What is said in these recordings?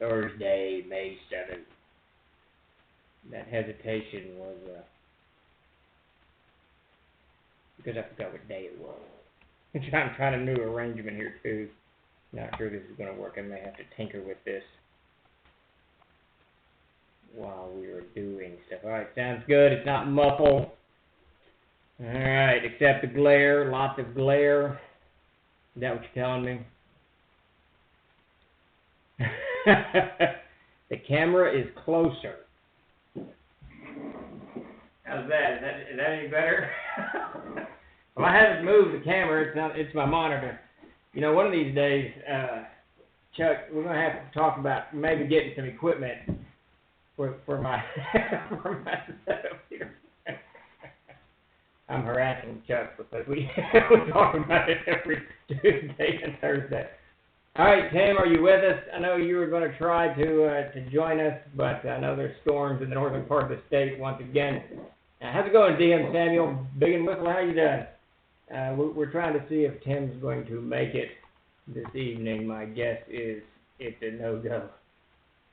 Thursday, May 7th. That hesitation was because I forgot what day it was. I'm trying a new arrangement here too. Not sure this is going to work. I may have to tinker with this while we are doing stuff. All right, sounds good. It's not muffled. All right, except the glare, lots of glare. Is that what you're telling me? The camera is closer. How's that? Is that any better? Well, I haven't moved the camera. It's my monitor. You know, one of these days, Chuck, we're gonna have to talk about maybe getting some equipment for my for my setup here. I'm harassing Chuck because we talk about it every Tuesday and Thursday. All right, Tim, are you with us? I know you were going to try to join us, but I know there's storms in the northern part of the state once again. How's it going, DM Samuel? Big and Whistle, how you doing? We're trying to see if Tim's going to make it this evening. My guess is it's a no-go.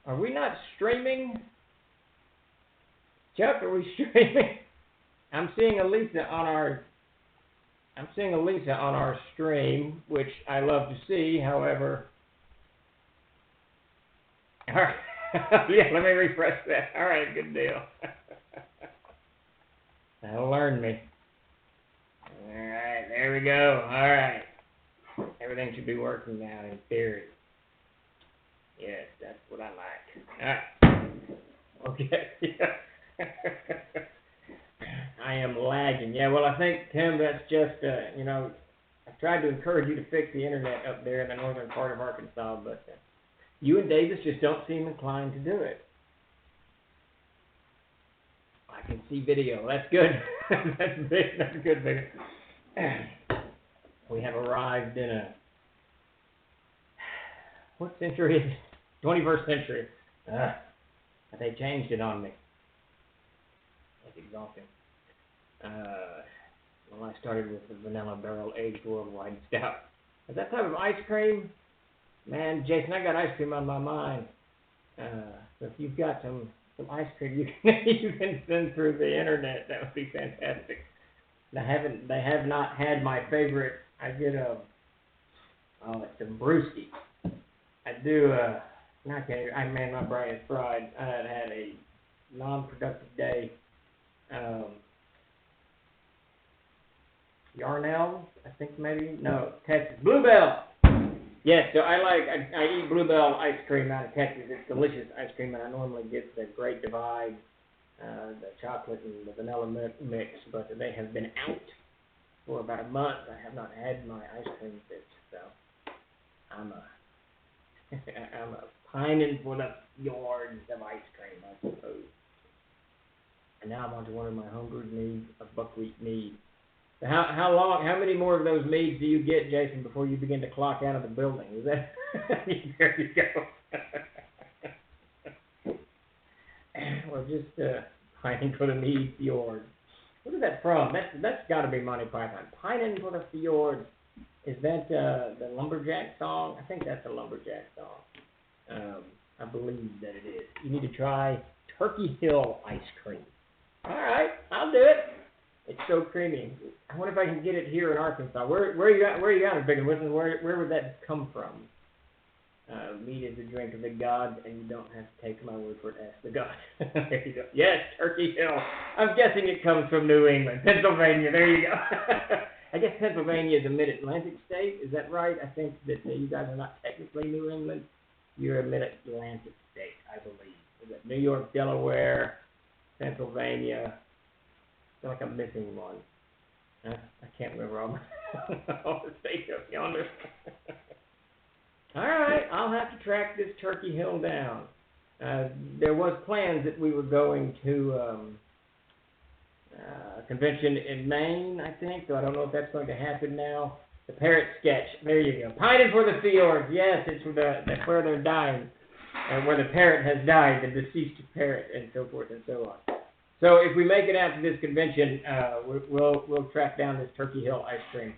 Are we not streaming? Chuck, are we streaming? I'm seeing Elisa on our stream, which I love to see. However, all right. Yeah, let me refresh that. All right, good deal. That'll learn me. All right, there we go. All right. Everything should be working now in theory. Yes, that's what I like. All right. Okay. I am lagging. Yeah, well, I think, Tim, that's just, you know, I've tried to encourage you to fix the internet up there in the northern part of Arkansas, but you and Davis just don't seem inclined to do it. I can see video. That's good. That's big. That's a good video. We have arrived in a, what century is it? 21st century. They changed it on me. That's exhausting. Well, I started with the vanilla barrel-aged worldwide stout. Is that type of ice cream? Man, Jason, I got ice cream on my mind. So if you've got some ice cream you can send through the internet, that would be fantastic. They have not had my favorite. I get it's some brewski. I do. Man, my brain is fried. I had a non-productive day. Yarnell, I think maybe. No, Texas. Bluebell. Yes, so I eat Bluebell ice cream out of Texas. It's delicious ice cream, and I normally get the Great Divide, the chocolate and the vanilla mix, but they have been out for about a month. I have not had my ice cream fix, so I'm a pining for the fjords of ice cream, I suppose. And now I'm on to one of my homebrewed meads, a buckwheat mead. So how many more of those meads do you get, Jason, before you begin to clock out of the building? Is that there you go. We're just pining for the mead fjord. What is that from? That's got to be Monty Python. Pining for the fjord. Is that the lumberjack song? I think that's a lumberjack song. I believe that it is. You need to try Turkey Hill ice cream. All right, I'll do it. It's so creamy. I wonder if I can get it here in Arkansas. Where you at in Big and Whistle? Where would that come from? Meat is a drink of the gods, and you don't have to take my word for it. Ask the gods. There you go. Yes, Turkey Hill. I'm guessing it comes from New England, Pennsylvania. There you go. I guess Pennsylvania is a mid-Atlantic state. Is that right? I think that you guys are not technically New England. You're a mid-Atlantic state, I believe. Is it New York, Delaware, Pennsylvania? I feel like I'm missing one. I can't remember all the states up yonder. All right, I'll have to track this Turkey Hill down. There was plans that we were going to a convention in Maine, I think, so I don't know if that's going to happen now. The parrot sketch, there you go. Pining for the fjords, yes, it's where they're dying, and where the parrot has died, the deceased parrot, and so forth and so on. So if we make it out to this convention, we'll track down this Turkey Hill ice cream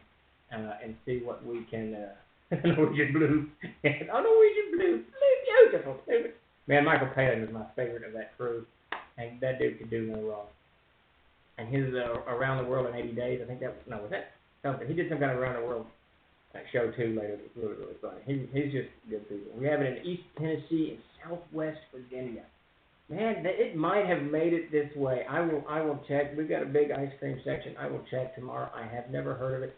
and see what we can. Norwegian blue. Oh, Norwegian blue, beautiful. Man, Michael Palin was my favorite of that crew, and that dude could do no wrong. And his Around the World in 80 Days, I think that was that something. He did some kind of Around the World show too later. It was really, really funny. He's just good people. We have it in East Tennessee and Southwest Virginia. Man, it might have made it this way. I will check. We've got a big ice cream section. I will check tomorrow. I have never heard of it.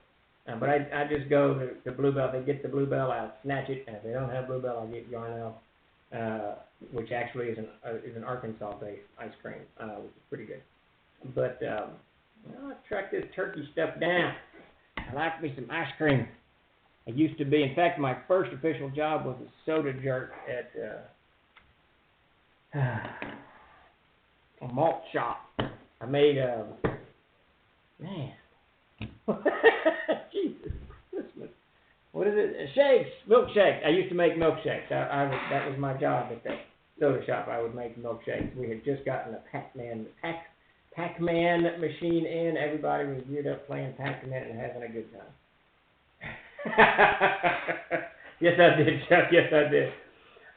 But I just go to Bluebell. If they get the Bluebell, I'll snatch it. And if they don't have Bluebell, I'll get Yarnell, which actually is an Arkansas-based ice cream, which is pretty good. But I'll track this turkey stuff down. I like me some ice cream. It used to be, in fact, my first official job was a soda jerk at a malt shop. I made man, Jesus Christmas. What is it? Shakes, milkshakes. I used to make milkshakes. That was my job at that soda shop. I would make milkshakes. We had just gotten a Pac-Man machine in. Everybody was geared up playing Pac-Man and having a good time. Yes, I did, Chuck. Yes, I did.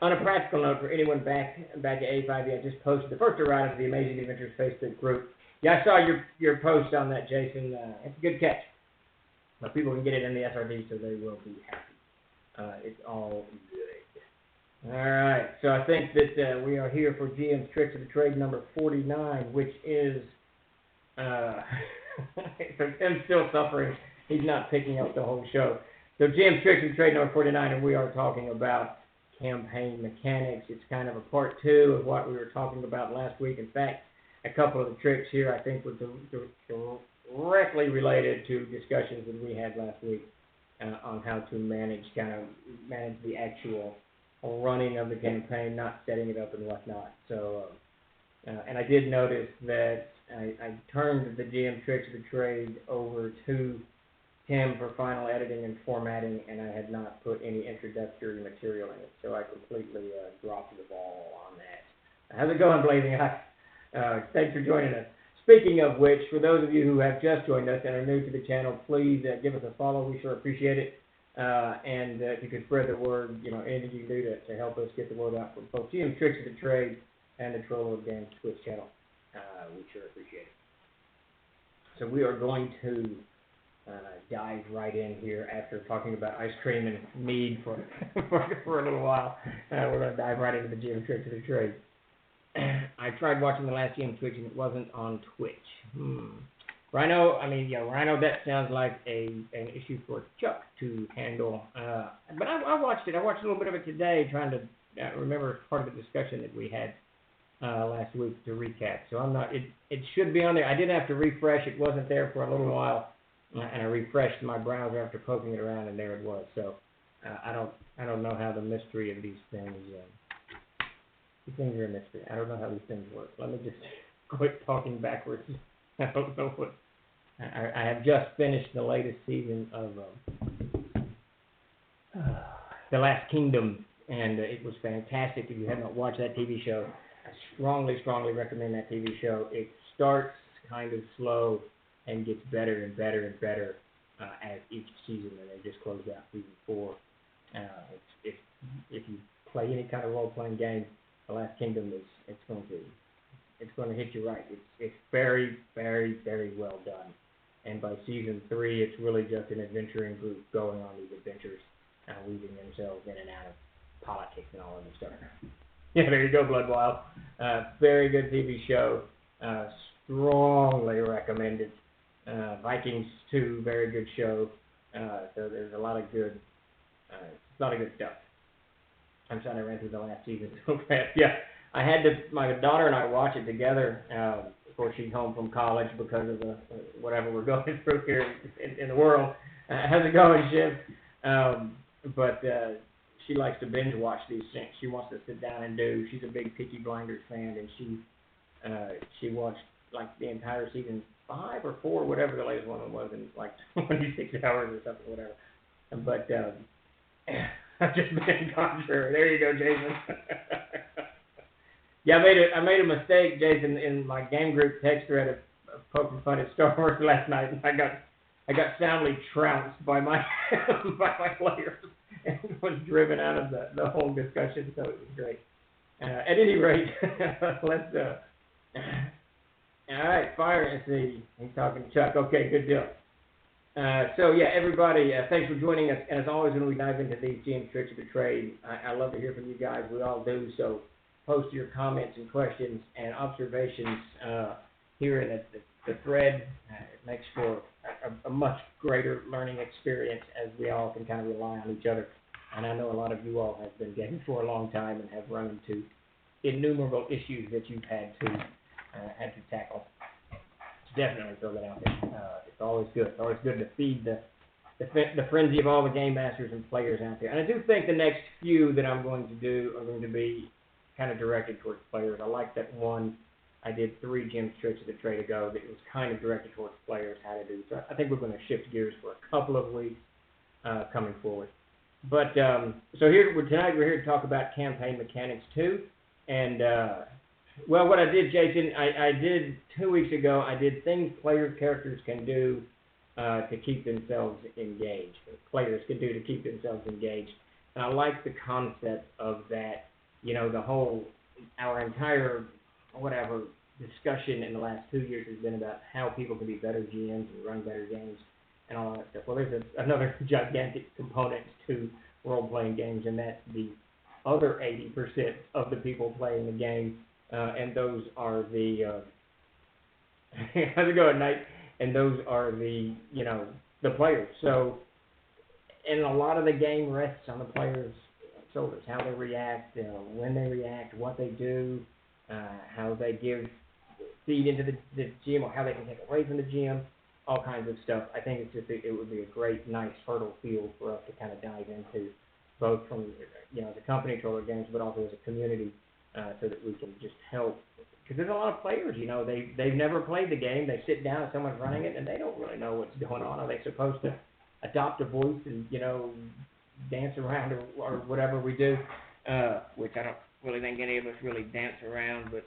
On a practical note, for anyone back at 𝐓𝐫𝐢𝐜𝐤𝐬, I just posted the first ride of the Amazing Adventures Facebook group. Yeah, I saw your post on that, Jason. It's a good catch. But people can get it in the SRD, so they will be happy. It's all good. All right, so I think that we are here for GM's Tricks of the Trade number 49, which is I'm still suffering. He's not picking up the whole show. So GM's Tricks of the Trade number 49, and we are talking about campaign mechanics. It's kind of a part two of what we were talking about last week. In fact, a couple of the tricks here I think were directly related to discussions that we had last week on how to manage the actual running of the campaign, not setting it up and whatnot. So, and I did notice that I turned the GM Tricks of the Trade over to Tim for final editing and formatting, and I had not put any introductory material in it, so I completely dropped the ball on that. How's it going, Blazing Eye? Thanks for joining us. Speaking of which, for those of you who have just joined us and are new to the channel, please give us a follow. We sure appreciate it. And if you could spread the word, anything you can do to help us get the word out for both GM Tricks of the Trade and the Troll of Games Twitch channel. We sure appreciate it. So we are going to dive right in here after talking about ice cream and mead for a little while. We're going to dive right into the GM Tricks of the Trade. I tried watching the last GM Twitch and it wasn't on Twitch. Rhino, Rhino, that sounds like an issue for Chuck to handle. But I watched it. I watched a little bit of it today, trying to remember part of the discussion that we had last week to recap. So I'm not. It should be on there. I did have to refresh. It wasn't there for a little while, and I refreshed my browser after poking it around, and there it was. So I don't know how the mystery of these things. These things are a mystery. I don't know how these things work. Let me just quit talking backwards. I don't know what. I have just finished the latest season of The Last Kingdom, and it was fantastic. If you have not watched that TV show, I strongly, strongly recommend that TV show. It starts kind of slow and gets better and better and better as each season, and they just closed out season 4. If you play any kind of role-playing game, The Last Kingdom it's going to hit you right. It's very, very, very well done. And by season 3, it's really just an adventuring group going on these adventures, weaving themselves in and out of politics and all of this stuff. Yeah, there you go, Bloodwild. Very good TV show. Strongly recommended. Vikings 2, very good show. So there's a lot of good stuff. I'm sorry I ran through the last season so fast. Yeah, my daughter and I watch it together. Of course, she's home from college because of the whatever we're going through here in the world. How's it going, Shiv? But she likes to binge watch these things. She wants to sit down and do. She's a big Peaky Blinders fan, and she watched like the entire season 5 or 4, whatever the latest one was, in like 26 hours or something, whatever. But I've just been contrary. There you go, Jason. Yeah, I made a mistake, Jason, in my game group text thread of poking fun at Star Wars last night, and I got soundly trounced by my players and was driven out of the whole discussion. So it was great. At any rate, let's, all right, fire, let's see, he's talking to Chuck, okay, good deal. So yeah, everybody, thanks for joining us. And as always, when we dive into these GM tricks of the trade, I love to hear from you guys. We all do. So post your comments and questions and observations here in the thread. It makes for a much greater learning experience as we all can kind of rely on each other. And I know a lot of you all have been gaming for a long time and have run into innumerable issues that you've had to tackle. Definitely throw that out there. It's always good. It's always good to feed the frenzy of all the game masters and players out there. And I do think the next few that I'm going to do are going to be kind of directed towards players. I like that one. I did 3 Jim's Tricks of the Trade ago that was kind of directed towards players, how to do. So I think we're going to shift gears for a couple of weeks coming forward. But so tonight we're here to talk about campaign mechanics 2. And well, what I did, Jason, I did 2 weeks ago, I did things characters can do to keep themselves engaged. Players can do to keep themselves engaged. And I like the concept of that, our entire, discussion in the last 2 years has been about how people can be better GMs and run better games and all that stuff. Well, there's another gigantic component to role-playing games, and that's the other 80% of the people playing the game. And those are the how's it going, Knight? And those are the the players. So, and a lot of the game rests on the players' shoulders. How they react, when they react, what they do, how they feed into the GM, or how they can take away from the GM, all kinds of stuff. I think it would be a great, nice, fertile field for us to kind of dive into, both from as a company, Troller Games, but also as a community. So that we can just help, because there's a lot of players, they've never played the game. They sit down and someone's running it, and they don't really know what's going on. Are they supposed to adopt a voice and dance around or whatever we do? Which I don't really think any of us really dance around, but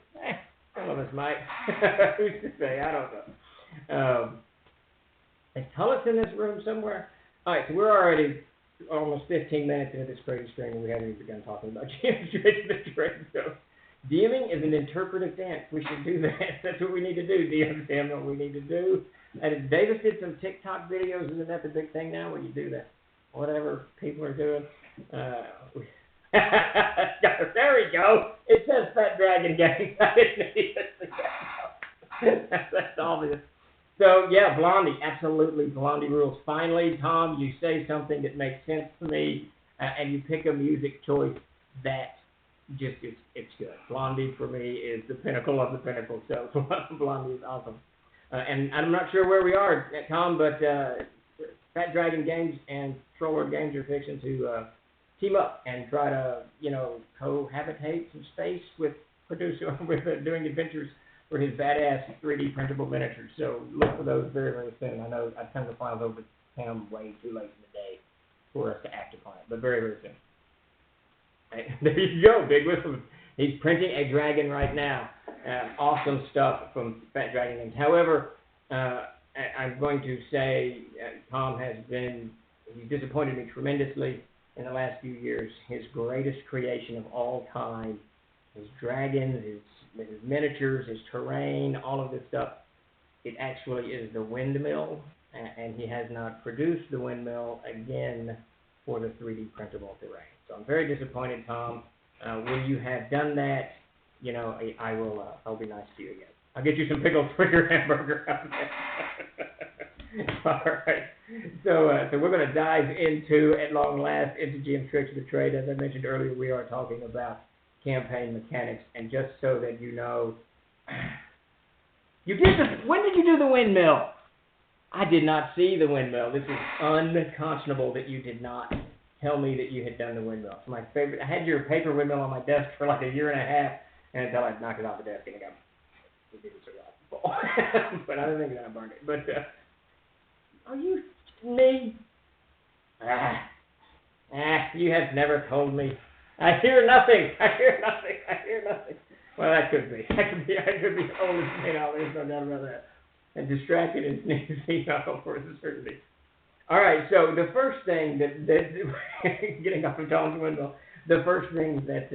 some of us might. Who's to say? I don't know. Is Tullis in this room somewhere? All right, so we're already almost 15 minutes into this crazy string, and we haven't even begun talking about GM's Tricks of the Trade. So, DMing is an interpretive dance. We should do that. That's what we need to do. DM Samuel, we need to do. And Davis did some TikTok videos. Isn't that the big thing now, where you do that? Whatever people are doing. There we go. It says Fat Dragon Gang. I didn't even see that. That's obvious. So, yeah, Blondie, absolutely, Blondie rules. Finally, Tom, you say something that makes sense to me, and you pick a music choice that just it's good. Blondie, for me, is the pinnacle of the pinnacle, so Blondie is awesome. And I'm not sure where we are, Tom, but Fat Dragon Games and Troller Games are fixing to team up and try to, cohabitate some space with doing adventures for his badass 3D printable miniatures. So look for those very, very soon. I know I've turned the files over to him way too late in the day for us to act upon it, but very, very soon. Right, there you go, Big Whistle. He's printing a dragon right now. Awesome stuff from Fat Dragon Games. However, I'm going to say Tom he's disappointed me tremendously in the last few years. His greatest creation of all time, his dragons, his miniatures, his terrain, all of this stuff, it actually is the windmill, and he has not produced the windmill again for the 3D printable terrain. So I'm very disappointed, Tom. When you have done that, I'll be nice to you again. I'll get you some pickles for your hamburger. All right. So we're going to dive into, at long last, into GM Tricks of the Trade. As I mentioned earlier, we are talking about campaign mechanics, and just so that you know, when did you do the windmill? I did not see the windmill. This is unconscionable that you did not tell me that you had done the windmill. It's my favorite. I had your paper windmill on my desk for like a year and a half, and until I knocked it off the desk and it didn't survive. But I don't think that I burned it. But are you me? You have never told me. I hear nothing. Well, that could be. I could be old as there's no doubt about that. And distracted and sneezing for a certainty. All right, so the first thing that getting off of Tom's window, the first thing that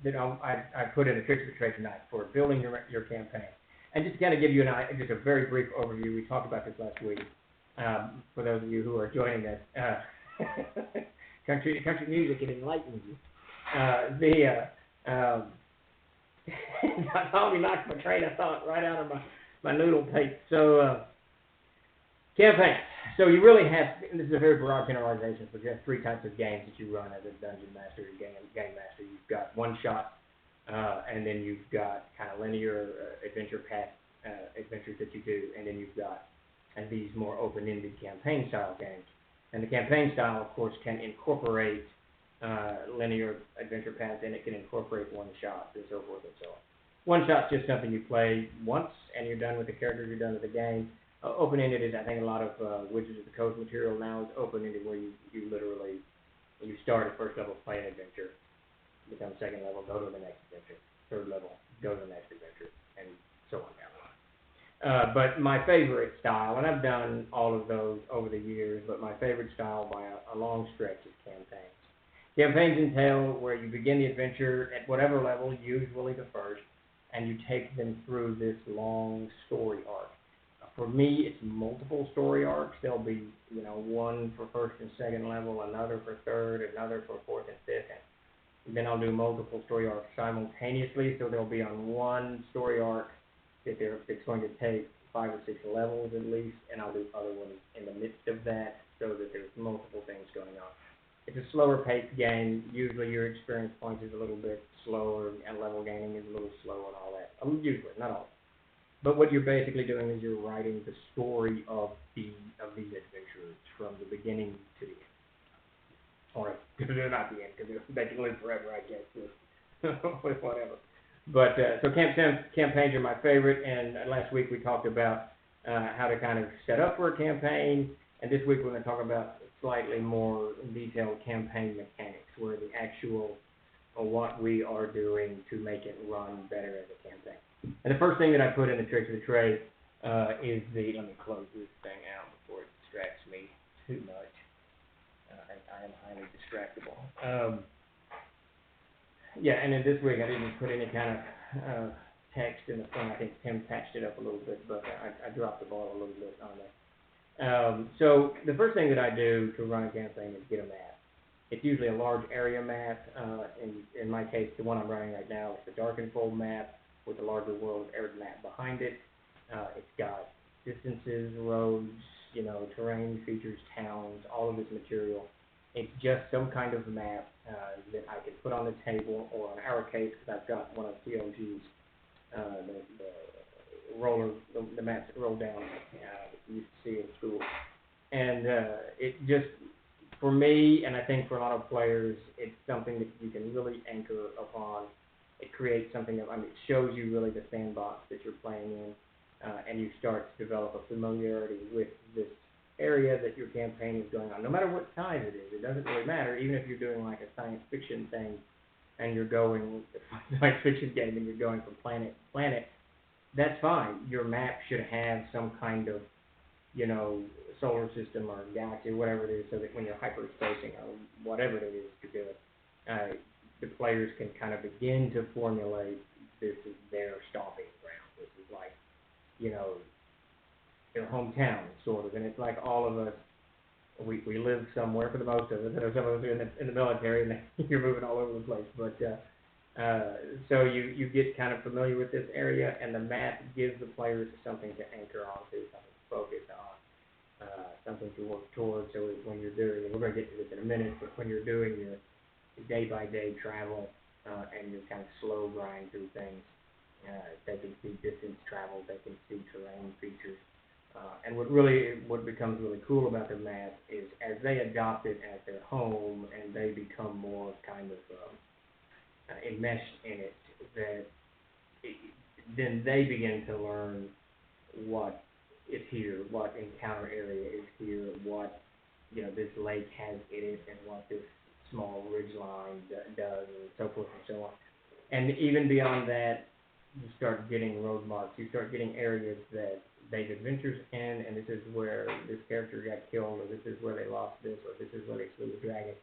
that I put in the tricks of the trade tonight for building your campaign. And just to kind of give you just a very brief overview, we talked about this last week. For those of you who are joining us, country music, it enlightens you. Tommy knocked my train of thought right out of my noodle plate. So, campaign. So you really have, this is a very broad generalization, but you have three types of games that you run as a dungeon master or game master. You've got one shot, and then you've got kind of linear adventure path adventures that you do, and then you've got these more open-ended campaign style games. And the campaign style, of course, can incorporate linear adventure paths, and it can incorporate one shots and so forth and so on. One shot's just something you play once, and you're done with the character, you're done with the game. Open-ended is, I think, a lot of Wizards of the Coast material now is open-ended, where you literally, when you start at first level, play an adventure, become second level, go to the next adventure, third level, go to the next adventure, and so on down the line. But my favorite style, and I've done all of those over the years, but my favorite style by a long stretch is campaigns. Campaigns entail where you begin the adventure at whatever level, usually the first, and you take them through this long story arc. For me, it's multiple story arcs. There'll be, one for first and second level, another for third, another for fourth and fifth, and then I'll do multiple story arcs simultaneously. So they'll be on one story arc that it's going to take 5 or 6 levels at least, and I'll do other ones in the midst of that, so that there's multiple things going on. It's a slower paced game. Usually your experience points is a little bit slower, and level gaining is a little slower and all that. Usually, not always. But what you're basically doing is you're writing the story of these adventures from the beginning to the end. Or not the end, because they can live forever, I guess, with whatever. But so campaigns are my favorite, and last week we talked about how to kind of set up for a campaign, and this week we're going to talk about slightly more detailed campaign mechanics, where the actual what we are doing to make it run better as a campaign. And the first thing that I put in the tricks of the trade is let me close this thing out before it distracts me too much. I am highly distractible. Yeah, and then this week I didn't put any kind of text in the front. I think Tim patched it up a little bit, but I dropped the ball a little bit on that. So the first thing that I do to run a campaign is get a map. It's usually a large area map. In my case, the one I'm running right now is the 𝐓𝐫𝐚𝐝 map with a larger world area map behind it. It's got distances, roads, terrain, features, towns, all of this material. It's just some kind of map that I can put on the table, or in our case, because I've got one of CLG's, the maps that roll down that you used to see in school. And it just, for me, and I think for a lot of players, it's something that you can really anchor upon. It creates something it shows you really the sandbox that you're playing in, and you start to develop a familiarity with this area that your campaign is going on. No matter what size it is, it doesn't really matter. Even if you're doing like a science fiction thing, and you're going science fiction game, and you're going from planet to planet, that's fine. Your map should have some kind of, solar system or galaxy, whatever it is, so that when you're hyperspacing or whatever it is you're doing, the players can kind of begin to formulate this is their stomping ground. This is like, their hometown, sort of. And it's like all of us, we live somewhere, for the most of us. There are some of us in the military, and you're moving all over the place. But so you get kind of familiar with this area, and the map gives the players something to anchor onto, something to focus on, something to work towards. So when you're doing, and we're going to get to this in a minute, but when you're doing your day-by-day travel, and you're kind of slow grind through things, they can see distance traveled, they can see terrain features. And what becomes really cool about the map is as they adopt it as their home and they become more kind of enmeshed in it, then they begin to learn what is here, what encounter area is here, what this lake has in it, and what this small ridge line does, and so forth and so on. And even beyond that, you start getting road marks. You start getting areas that they've adventures in, and this is where this character got killed, or this is where they lost this, or this is where they slew the dragon.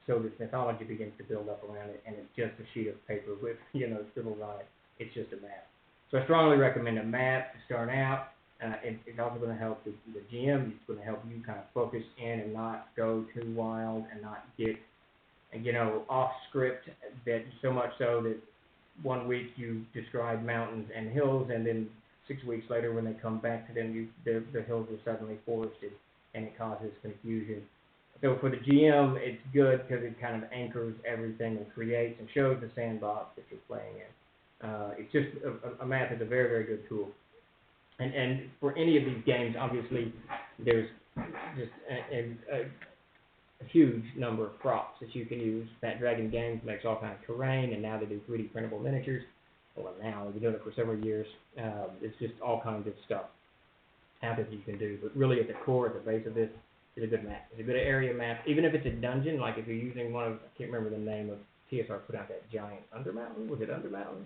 so this mythology begins to build up around it, and it's just a sheet of paper with, scribbles on it. It's just a map. So I strongly recommend a map to start out. It's also going to help the GM. It's going to help you kind of focus in and not go too wild and not get, off script, that so much so that 1 week you describe mountains and hills, and then 6 weeks later when they come back to them, the hills are suddenly forested, and it causes confusion. So for the GM, it's good because it kind of anchors everything and creates and shows the sandbox that you're playing in. It's just a map is a very, very good tool. And for any of these games, obviously, there's just a huge number of props that you can use. Fat Dragon Games makes all kinds of terrain, and now they do 3D printable miniatures. Well, now they've been doing it for several years. It's just all kinds of stuff out there that you can do. But really, at the core, at the base of this, is a good map. It's a good area map. Even if it's a dungeon, like if you're using one of, I can't remember the name of TSR put out that giant Undermountain. Was it Undermountain?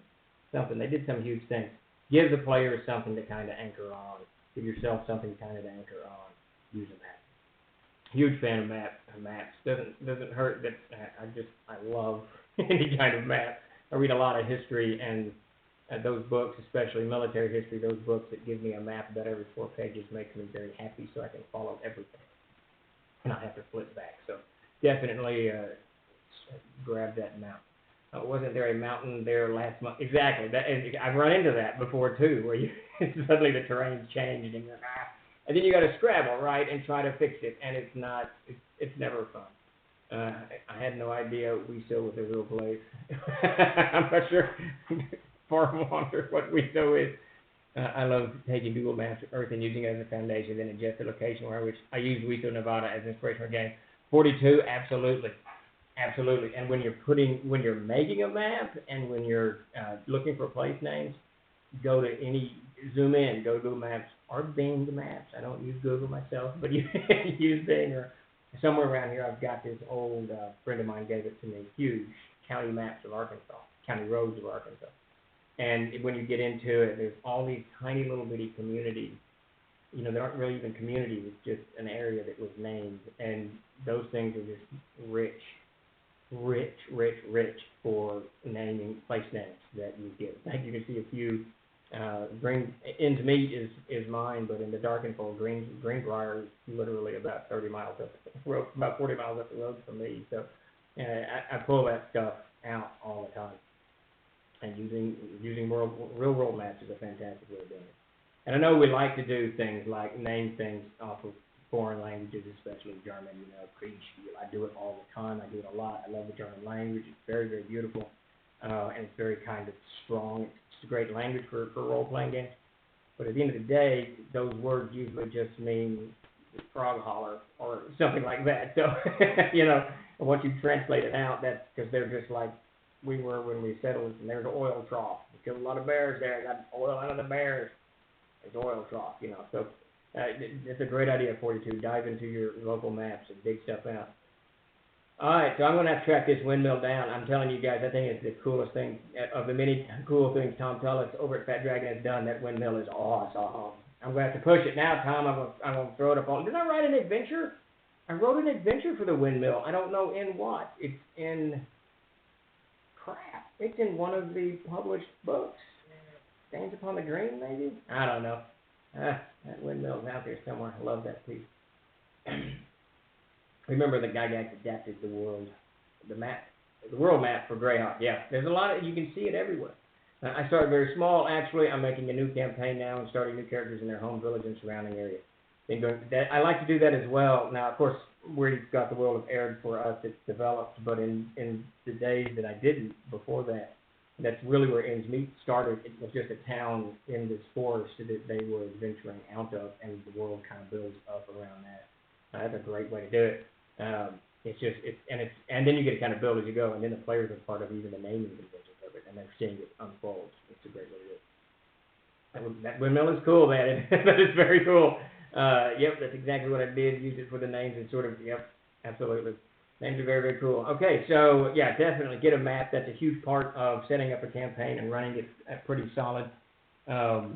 Something. They did some huge thing. Give the players something to kind of anchor on. Give yourself something kind of to anchor on. Use a map. Huge fan of maps. Doesn't hurt that I love any kind of map. I read a lot of history, and those books, especially military history, those books that give me a map about every 4 pages make me very happy, so I can follow everything and not have to flip back. So definitely grab that map. Wasn't there a mountain there last month? Exactly. I've run into that before too, where suddenly the terrain's changed and you're and then you got to scrabble, right, and try to fix it, and it's never fun. I had no idea WeSo was a real place. I'm not sure far wonder what WeSo is. I love taking Google Maps Earth and using it as a foundation, then adjust the location where I use WeSo Nevada as inspiration for game. 42, absolutely. Absolutely, and when you're making a map and when you're looking for place names, zoom in, go to Google Maps or Bing Maps. I don't use Google myself, but you use Bing or somewhere around here. I've got this old friend of mine gave it to me, huge county maps of Arkansas, county roads of Arkansas. And when you get into it, there's all these tiny little bitty communities. They aren't really even communities, it's just an area that was named, and those things are just rich for naming place names that you get. I think you can see a few. 𝐓𝐫𝐢𝐜𝐤𝐬 is mine, but in the Darkenfold, Greenbrier is literally about 30 miles up the road, about 40 miles up the road from me. So I pull that stuff out all the time. And using real world maps is a fantastic way of doing it. And I know we like to do things like name things off of foreign languages, especially German, 𝐓𝐫𝐢𝐜𝐤𝐬. I do it all the time. I do it a lot. I love the German language. It's very, very beautiful, and it's very kind of strong. It's a great language for role-playing games. But at the end of the day, those words usually just mean frog holler or something like that. So, once you translate it out, that's because they're just like we were when we settled, and there's an oil trough. We killed a lot of bears there. Got oil out of the bears. There's oil trough, So it's a great idea for you to dive into your local maps and dig stuff out. All right, so I'm going to have to track this windmill down. I'm telling you guys, I think it's the coolest thing of the many cool things Tom Tullis over at Fat Dragon has done. That windmill is awesome. I'm going to have to push it now, Tom. I'm going to throw it up on. Didn't I write an adventure? I wrote an adventure for the windmill. I don't know in what. It's in It's in one of the published books. Stands Upon the Green, maybe? I don't know. That windmill's out there somewhere. I love that piece. Remember the Gygax adapted the world map for Greyhawk. Yeah, there's a lot of, you can see it everywhere. I started very small. Actually, I'm making a new campaign now and starting new characters in their home village and surrounding area. I like to do that as well. Now, of course, we've got the world of Erd for us. It's developed, but in the days that I didn't before that, that's really where 𝐓𝐫𝐢𝐜 started. It was just a town in this forest that they were adventuring out of, and the world kind of builds up around that. That's a great way to do it. And then you get to kind of build as you go, and then the players are part of even the naming conventions of it, and they're seeing it unfold. It's a great way to do it. That windmill is cool, man. That is very cool. Yep, that's exactly what I did. Use it for the names and sort of, yep, absolutely. Names are very, very cool. Okay, so yeah, definitely get a map. That's a huge part of setting up a campaign and running it pretty solid. The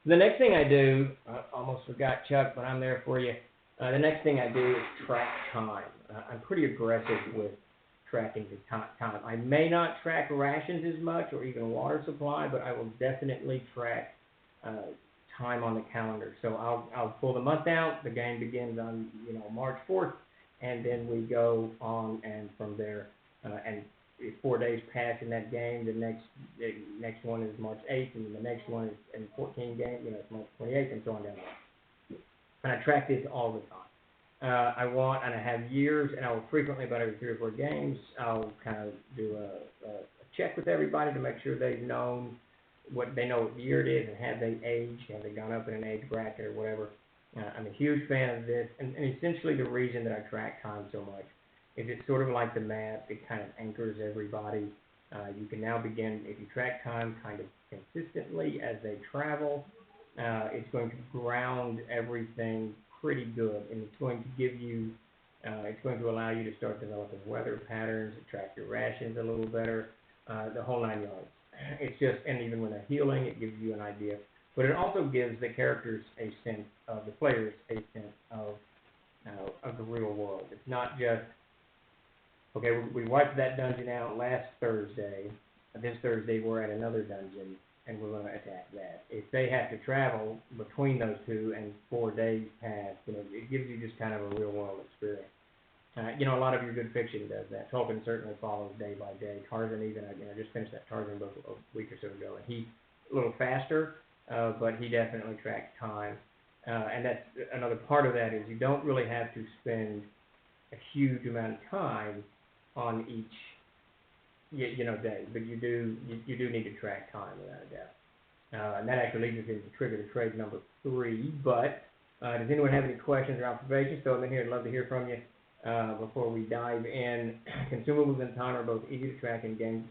next thing I do, I almost forgot Chuck, but I'm there for you. The next thing I do is track time. I'm pretty aggressive with tracking the time. I may not track rations as much or even water supply, but I will definitely track time on the calendar. So I'll pull the month out. The game begins on March 4th, and then we go on, and from there, and if 4 days pass in that game, the next one is March 8th, and the next one is in 14 games, it's March 28th, and so on down the line. And I track this all the time. And I have years, and I will frequently, about every 3 or 4 games, I'll kind of do a check with everybody to make sure they know what year it is, and have they aged, have they gone up in an age bracket or whatever. I'm a huge fan of this, and essentially the reason that I track time so much is it's sort of like the map. It kind of anchors everybody. You can now begin, if you track time kind of consistently as they travel, it's going to ground everything pretty good, and it's going to give you, it's going to allow you to start developing weather patterns, track your rations a little better, the whole 9 yards. It's just, and even when they're healing, it gives you an idea. But it also gives the characters a sense of, the players a sense of the real world. It's not just, okay, we wiped that dungeon out last Thursday. This Thursday we're at another dungeon, and we're going to attack that. If they have to travel between those two and 4 days pass, it gives you just kind of a real world experience. A lot of your good fiction does that. Tolkien certainly follows day by day. Tarzan even, I just finished that Tarzan book a week or so ago, and he's a little faster, but he definitely tracks time. And that's another part of that is you don't really have to spend a huge amount of time on each day, but you do need to track time without a doubt. And that actually leads us into trigger the trade number 3. But does anyone have any questions or observations? Throw them in here. I'd love to hear from you before we dive in. Consumables and time are both easy to track in games.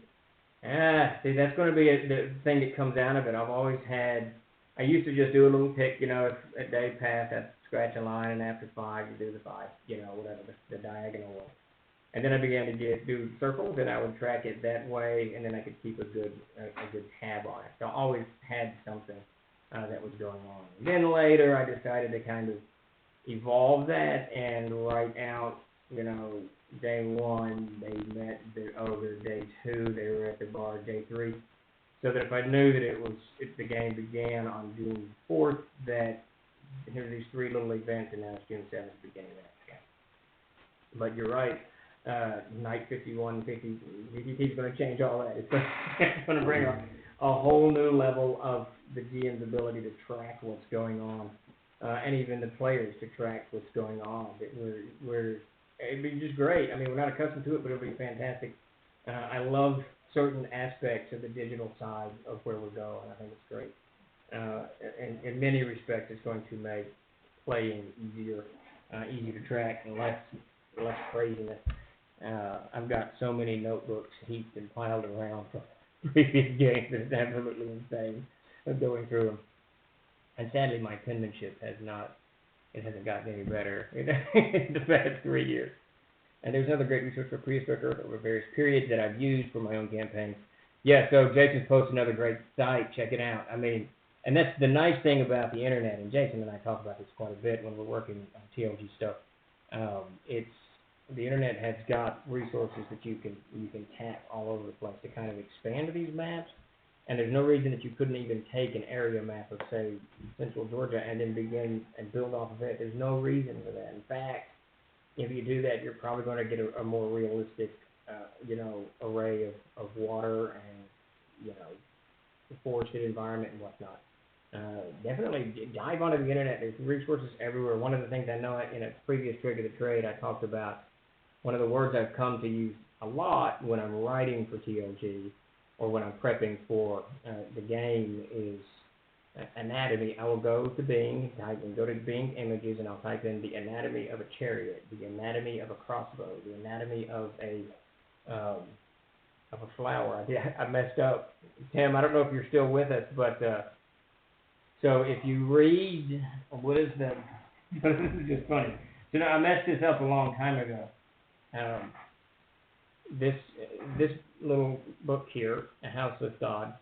See, that's going to be the thing that comes out of it. I used to just do a little tick, if a day passed, I'd scratch a line, and after 5, you do the 5, whatever, the diagonal one. And then I began to do circles, and I would track it that way, and then I could keep a good tab on it. So I always had something that was going on. And then later, I decided to kind of evolve that and write out, day 1, they met their day 2, they were at the bar day 3. So that if I knew that if the game began on June 4th, that here's these 3 little events, and now it's June 7th, beginning of that game. But you're right. Night 51, 50, GDP is going to change all that. It's going to bring a whole new level of the GM's ability to track what's going on, and even the players to track what's going on. It'd be just great. I mean, we're not accustomed to it, but it'll be fantastic. I love certain aspects of the digital side of where we're going. I think it's great. And in many respects, it's going to make playing easier to track, and less craziness. I've got so many notebooks heaped and piled around from previous games. It's absolutely insane going through them. And sadly, my penmanship hasn't gotten any better in the past 3 years. And there's another great resource for prehistoric Earth over various periods that I've used for my own campaigns. Yeah, so Jason's posted another great site. Check it out. I mean, and that's the nice thing about the internet, and Jason and I talk about this quite a bit when we're working on TLG stuff. The internet has got resources that you can tap all over the place to kind of expand these maps, and there's no reason that you couldn't even take an area map of, say, central Georgia and then begin and build off of it. There's no reason for that. In fact, if you do that, you're probably going to get a more realistic, array of water and, the forested environment and whatnot. Definitely dive onto the internet. There's resources everywhere. One of the things I know in a previous Trigger the Trade, I talked about one of the words I've come to use a lot when I'm writing for TLG or when I'm prepping for the game is anatomy. I will go to Bing, go to Bing Images, and I'll type in the anatomy of a chariot, the anatomy of a crossbow, the anatomy of a flower. I messed up. Tim, I don't know if you're still with us, but so if you read, this is just funny. So now I messed this up a long time ago. This little book here, A House with God.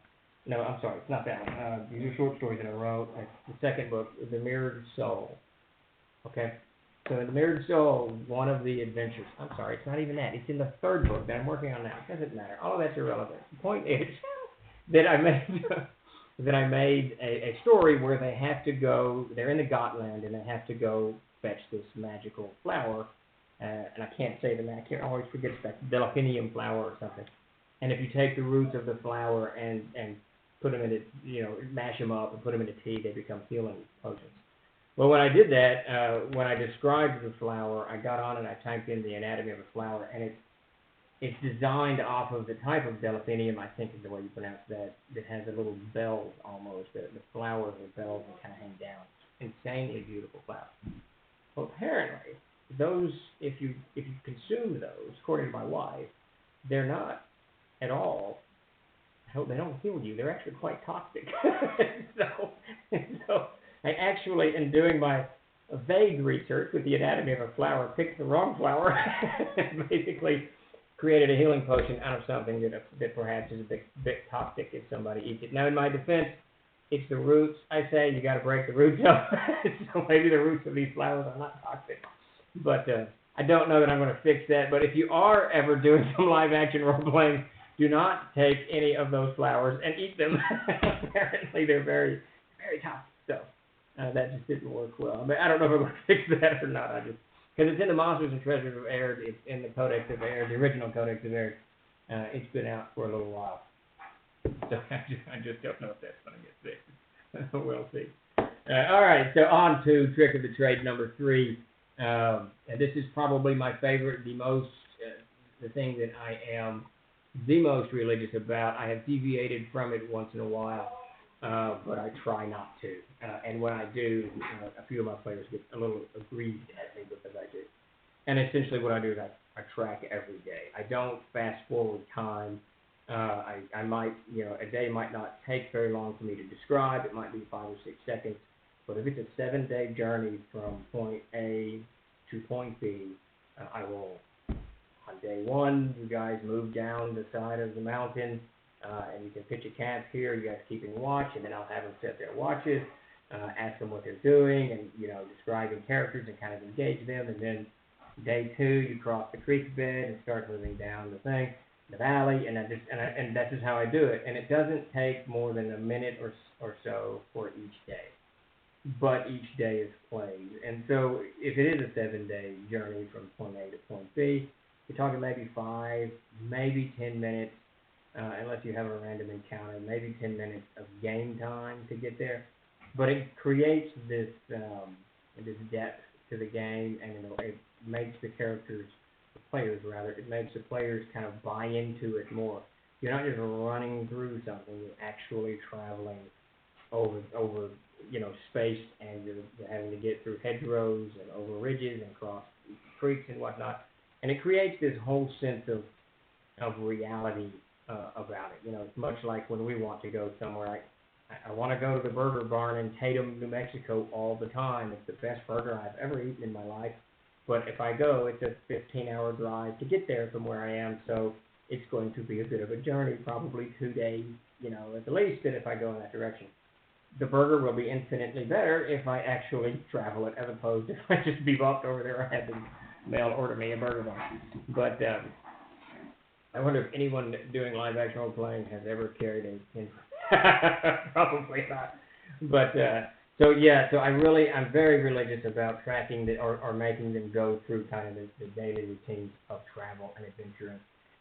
No, I'm sorry, it's not that one. These are short stories that I wrote. It's the second book, The Mirrored Soul. Okay? So in the Mirrored Soul, one of the adventures, I'm sorry, it's not even that. It's in the third book that I'm working on now. It doesn't matter. All of that's irrelevant. The point is that I made a story where they have to go, they're in the Gotland, and they have to go fetch this magical flower. And I can't say the name. I always forget that 𝐓𝐫𝐚𝐝 flower or something. And if you take the roots of the flower and put them in it, mash them up and put them in a tea, they become healing potions. Well, when I did that, when I described the flower, I got on and I typed in the anatomy of a flower, and it's designed off of the type of delphinium, I think is the way you pronounce that. That has a little bells almost. The flowers are bells and kind of hang down. Insanely beautiful flower. Well, apparently, those, if you consume those, according to my wife, they're not at all. They don't heal you. They're actually quite toxic. so I actually, in doing my vague research with the anatomy of a flower, picked the wrong flower and basically created a healing potion out of something that perhaps is a bit toxic if somebody eats it. Now, in my defense, it's the roots. I say you got to break the roots up. So maybe the roots of these flowers are not toxic. But I don't know that I'm going to fix that. But if you are ever doing some live action role playing, do not take any of those flowers and eat them. Apparently, they're very, very toxic. So that just didn't work well. I mean, I don't know if I'm going to fix that or not. Because it's in the Monsters and Treasures of Erd. It's in the Codex of Erd, the original Codex of Erd. It's been out for a little while. So I just don't know if that's going to get fixed. We'll see. All right, so on to Trick of the Trade number 3. And this is probably my favorite, the thing that I am the most religious about. I have deviated from it once in a while, but I try not to. And when I do, a few of my players get a little aggrieved at me because I do. And essentially what I do is I track every day. I don't fast forward time. I might, a day might not take very long for me to describe. It might be 5 or 6 seconds. But if it's a 7-day journey from point A to point B, I will, on day 1, you guys move down the side of the mountain, and you can pitch a camp here. You guys keeping watch, and then I'll have them set their watches, ask them what they're doing, and, describing characters and kind of engage them. And then day 2, you cross the creek bed and start moving down the valley, and that's just how I do it. And it doesn't take more than a minute or so for each day, but each day is played. And so if it is a 7-day journey from point A to point B, you're talking maybe 5, maybe 10 minutes, unless you have a random encounter, maybe 10 minutes of game time to get there. But it creates this depth to the game, and it makes the players, it makes the players kind of buy into it more. You're not just running through something, you're actually traveling over space, and you're having to get through hedgerows and over ridges and across creeks and whatnot. And it creates this whole sense of reality about it. It's much like when we want to go somewhere. I want to go to the burger barn in Tatum, New Mexico all the time. It's the best burger I've ever eaten in my life. But if I go, it's a 15-hour drive to get there from where I am, so it's going to be a bit of a journey, probably 2 days, at the least, if I go in that direction. The burger will be infinitely better if I actually travel it, as opposed to if I just be bopped over there and had the mail order me a burger bar. But I wonder if anyone doing live action role playing has ever carried a probably not. But So I'm very religious about tracking or making them go through kind of the daily routines of travel and adventure.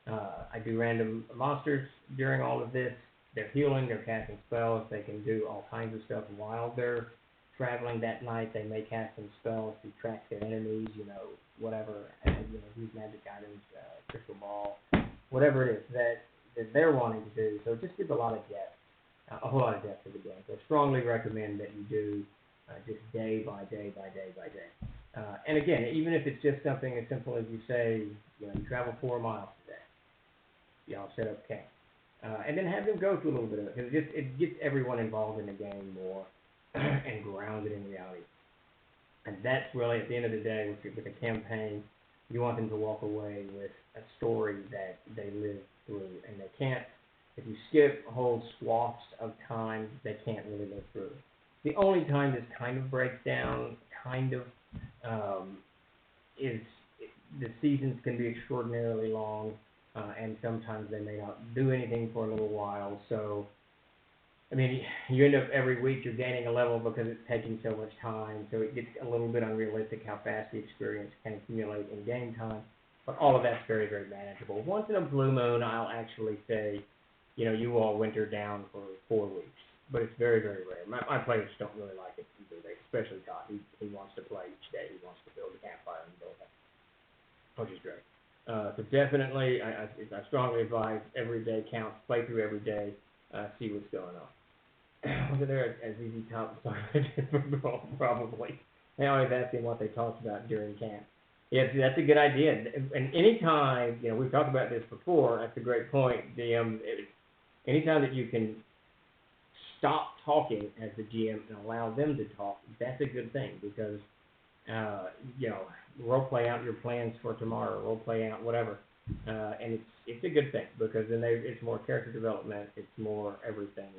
I do random monsters during all of this. They're healing, they're casting spells, they can do all kinds of stuff while they're traveling that night. They may cast some spells to track their enemies, whatever, use magic items, crystal ball, whatever it is that they're wanting to do. So it just gives a lot of depth. A whole lot of depth to the game. So I strongly recommend that you do just day by day by day by day. And again, even if it's just something as simple as you say, you travel 4 miles today, set up camp. And then have them go through a little bit of it, because it gets everyone involved in the game more and grounded in reality. And that's really, at the end of the day, with a campaign, you want them to walk away with a story that they live through, and they can't. If you skip whole swaths of time, they can't really live through. The only time this kind of breaks down, is the seasons can be extraordinarily long, and sometimes they may not do anything for a little while. So, I mean, you end up every week you're gaining a level because it's taking so much time. So it gets a little bit unrealistic how fast the experience can accumulate in game time. But all of that's very, very manageable. Once in a blue moon, I'll actually say, you all winter down for 4 weeks. But it's very, very rare. My players don't really like it either. Especially Todd. He wants to play each day. He wants to build a campfire and build that, which is great. So definitely, I strongly advise every day counts. Play through every day. See what's going on. Was it there as easy top probably? They always ask him what they talked about during camp. Yeah, that's a good idea. And anytime, we've talked about this before. That's a great point. Anytime that you can stop talking as the GM and allow them to talk, that's a good thing because, role play out your plans for tomorrow, role play out whatever, and it's a good thing because then it's more character development, it's more everything,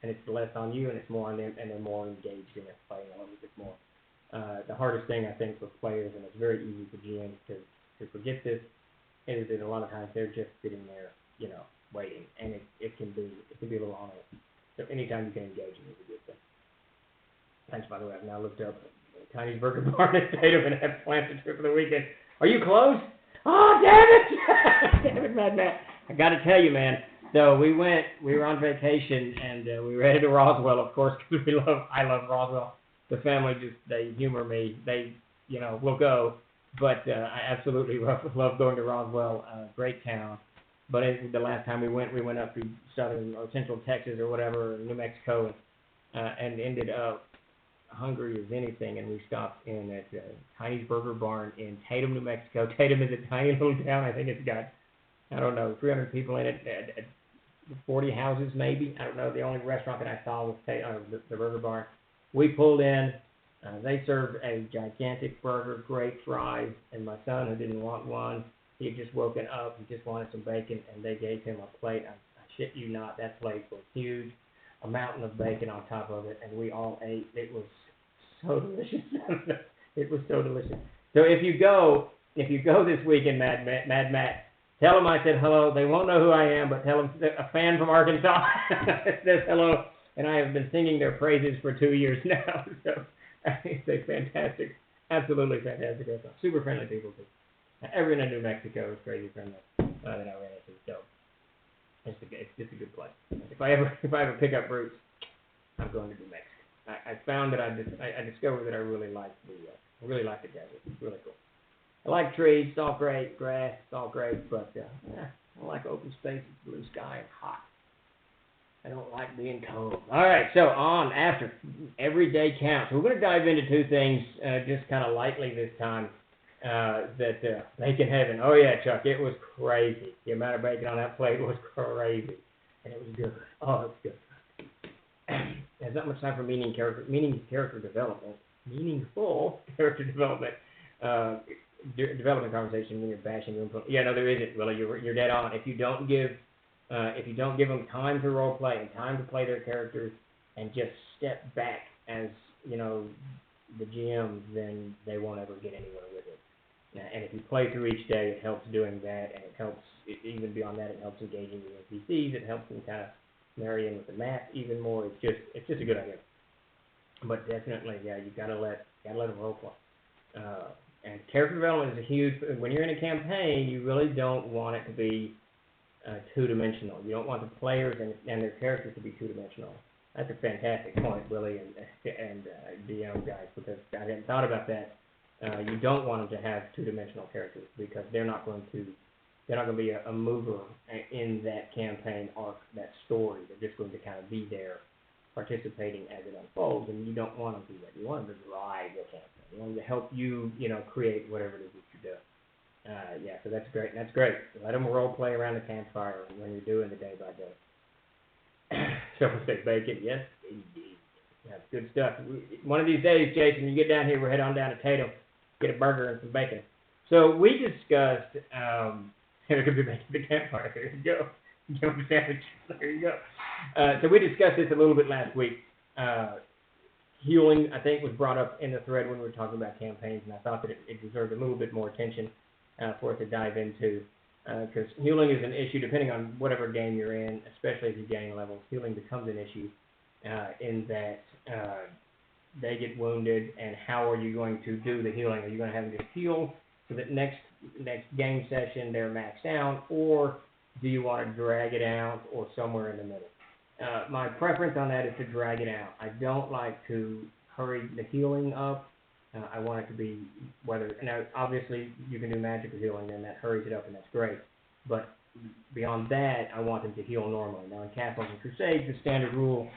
and it's less on you and it's more on them, and they're more engaged in it, playing a little bit more. The hardest thing I think for players, and it's very easy for GMs to forget this, is that a lot of times they're just sitting there, waiting, and it can be a little on it. So anytime you can engage in it is a good thing. Thanks, by the way. I've now looked up Tiny's Burger Barn in Tatum and have planned a trip for the weekend. Are you close? Oh, damn it! Damn it, Mad Matt. I got to tell you, man. So we were on vacation, and we were headed to Roswell, of course, because I love Roswell. The family they humor me. They, will go. But I absolutely love going to Roswell. Great town. But the last time we went up through southern or central Texas or whatever, New Mexico, and ended up hungry as anything. And we stopped in at Tiny's Burger Barn in Tatum, New Mexico. Tatum is a tiny little town. I think it's got, 300 people in it, 40 houses maybe. I don't know. The only restaurant that I saw was the Burger Barn. We pulled in. They served a gigantic burger, great fries, and my son, who didn't want one, he had just woken up, he just wanted some bacon, and they gave him a plate. I shit you not, that plate was huge, a mountain of bacon on top of it, and we all ate. It was so delicious. It was so delicious. So if you go this weekend, Mad Matt, tell them I said hello. They won't know who I am, but tell them a fan from Arkansas says hello, and I have been singing their praises for 2 years now. So it's a fantastic, absolutely fantastic restaurant. Super friendly people too. Everyone in New Mexico is crazy friendly that I ran into, so it's just a good place. If I ever pick up roots, I'm going to New Mexico. I found that I discovered that I really like the desert. It's really cool. I like trees, it's all great, grass, it's all great, but I like open spaces, blue sky, and hot. I don't like being cold. All right, so on after every day counts. We're going to dive into two things just kind of lightly this time. Bacon heaven. Oh yeah, Chuck, it was crazy. The amount of bacon on that plate was crazy, and it was good. Oh, it was good. There's not much time for meaningful character development, development conversation when you're bashing your input. Yeah, no, there isn't. Really, you're dead on. If you don't give them time to role play and time to play their characters, and just step back as the GM, then they won't ever get anywhere with it. And if you play through each day, it helps doing that, and it helps, even beyond that, it helps engaging with NPCs, it helps them kind of marry in with the map even more. It's just a good idea. But definitely, yeah, you gotta let them role play. And character development is a huge, when you're in a campaign, you really don't want it to be two-dimensional. You don't want the players and their characters to be two-dimensional. That's a fantastic point, Willie and DM guys, because I hadn't thought about that. You don't want them to have two-dimensional characters because they're not going to be a mover in that campaign arc, that story. They're just going to kind of be there, participating as it unfolds, and you don't want them to do that. You want them to drive the campaign. You want them to help you, create whatever it is that you're doing. Yeah, so that's great. That's great. Let them role play around the campfire when you're doing the day by day. So we say bacon, yes, indeed. That's good stuff. One of these days, Jason, you get down here, we'll head on down to Tatum, get a burger and some bacon. So we discussed, there could be bacon at the campfire. There you go. Give them a sandwich. There you go. So we discussed this a little bit last week. healing, I think, was brought up in the thread when we were talking about campaigns, and I thought that it deserved a little bit more attention for it to dive into, because healing is an issue depending on whatever game you're in, especially if you gain levels. Healing becomes an issue in that they get wounded, and how are you going to do the healing? Are you going to have them just heal so that next game session they're maxed out, or do you want to drag it out, or somewhere in the middle? My preference on that is to drag it out. I don't like to hurry the healing up. I want it to be now obviously you can do magical healing and that hurries it up and that's great. But beyond that, I want them to heal normally. Now in Castles and Crusades, the standard rule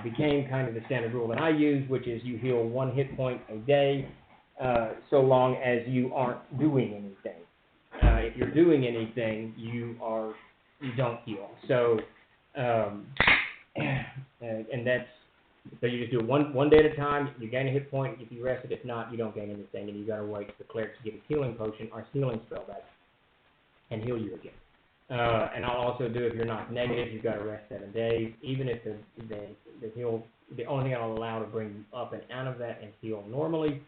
became kind of the standard rule that I use, which is you heal 1 hit point a day, so long as you aren't doing anything. If you're doing anything, you don't heal. So, and that's, so you just do it one day at a time. You gain a hit point. If you rest it, if not, you don't gain anything, and you got to wait for the cleric to get his healing potion or healing spell back and heal you again. And I'll also do, if you're not negative, you've got to rest 7 days. Even if the heal, the only thing I'll allow to bring you up and out of that and heal normally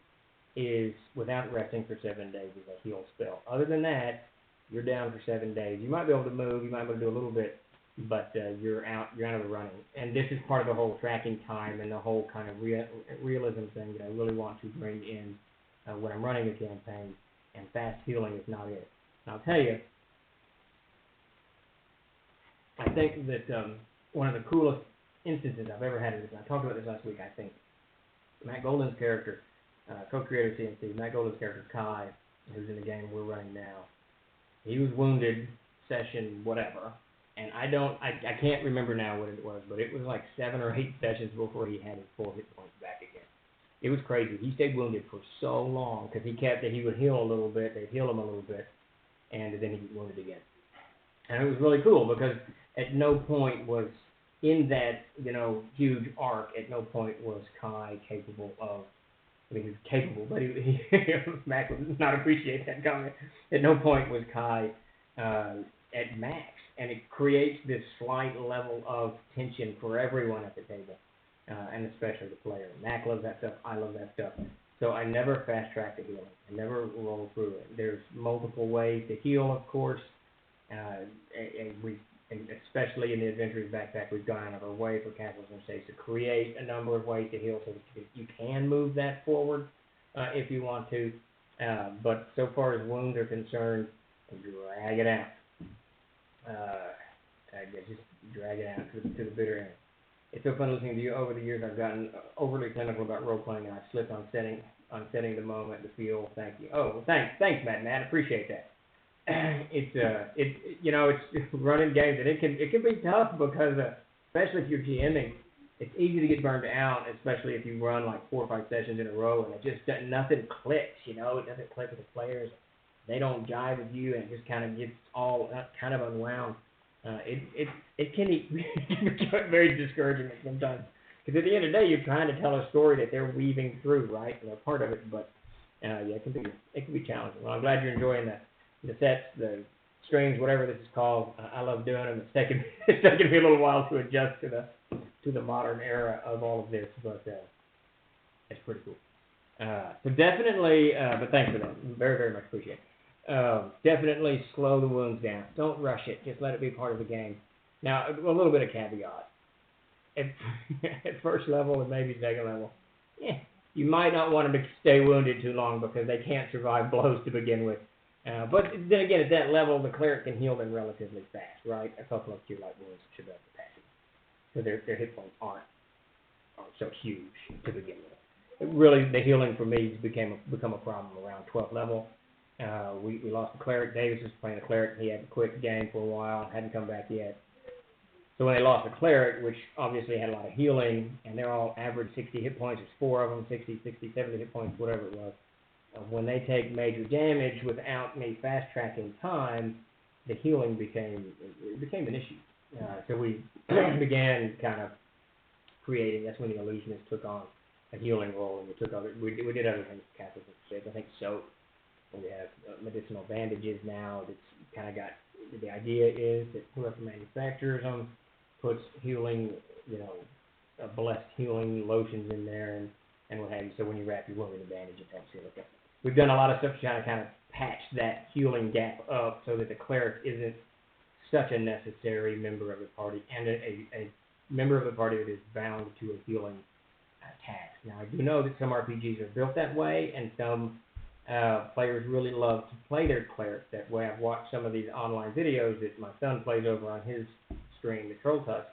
is without resting for 7 days is a heal spell. Other than that, you're down for 7 days. You might be able to move, you might be able to do a little bit, but you're out of the running. And this is part of the whole tracking time and the whole kind of realism thing that I really want to bring in when I'm running a campaign, and fast healing is not it. And I'll tell you, I think that one of the coolest instances I've ever had of this, and I talked about this last week, I think, Matt Golden's character, co-creator of CNC, Matt Golden's character, Kai, who's in the game we're running now, he was wounded session whatever, and I can't remember now what it was, but it was like 7 or 8 sessions before he had his full hit points back again. It was crazy. He stayed wounded for so long because he would heal a little bit, they'd heal him a little bit, and then he'd get wounded again. And it was really cool because at no point was, in that, huge arc, at no point was Kai capable of, he was capable, but he Mac would not appreciate that comment. At no point was Kai at max, and it creates this slight level of tension for everyone at the table, and especially the player. Mac loves that stuff, I love that stuff. So I never fast-track the healing. I never roll through it. There's multiple ways to heal, of course, and especially in the Adventurer's Backpack, we've gone out of our way for Castles and Crusades to create a number of ways to heal so that you can move that forward if you want to. But so far as wounds are concerned, drag it out. Just drag it out to the bitter end. It's so fun listening to you. Over the years, I've gotten overly clinical about role-playing, and I've slipped on setting the moment, the feel. Thank you. Oh, well, thanks, Matt. Appreciate that. It's running games, and it can be tough because especially if you're GMing, it's easy to get burned out, especially if you run like 4 or 5 sessions in a row and it just nothing clicks. It doesn't click with the players. They don't jive with you, and it just kind of gets all kind of unwound. It can be very discouraging sometimes, because at the end of the day, you're trying to tell a story that they're weaving through, right? And they're part of it, but it can be challenging. Well, I'm glad you're enjoying the sets, the streams, whatever this is called. I love doing them. It's taken me a little while to adjust to the modern era of all of this, but it's pretty cool. So definitely, but thanks for that. Very, very much appreciate it. Definitely slow the wounds down. Don't rush it. Just let it be part of the game. Now, a little bit of caveat. At first level and maybe second level, you might not want them to stay wounded too long because they can't survive blows to begin with. But then again, at that level, the cleric can heal them relatively fast, right? A couple of cure light wounds should be able to pass it. So their hit points aren't so huge to begin with. Really, the healing for me become a problem around 12th level. We lost the cleric. Davis was playing the cleric. He had a quick game for a while, hadn't come back yet. So when they lost the cleric, which obviously had a lot of healing, and they're all average 60 hit points, there's 4 of them, 60, 70 hit points, whatever it was. When they take major damage without me fast-tracking time, the healing became an issue. So we began kind of creating, that's when the illusionists took on a healing role, and we did other things, Castles and Crusades. I think soap. We have medicinal bandages now. It's kind of got, the idea is that whoever manufactures them puts healing, blessed healing lotions in there and what have you. So when you wrap your wound in a bandage, it helps heal. Okay. We've done a lot of stuff to try to kind of patch that healing gap up so that the cleric isn't such a necessary member of the party and a member of the party that is bound to a healing task. Now, I do know that some RPGs are built that way, and some players really love to play their cleric that way. I've watched some of these online videos that my son plays over on his stream, the Troll Tusk.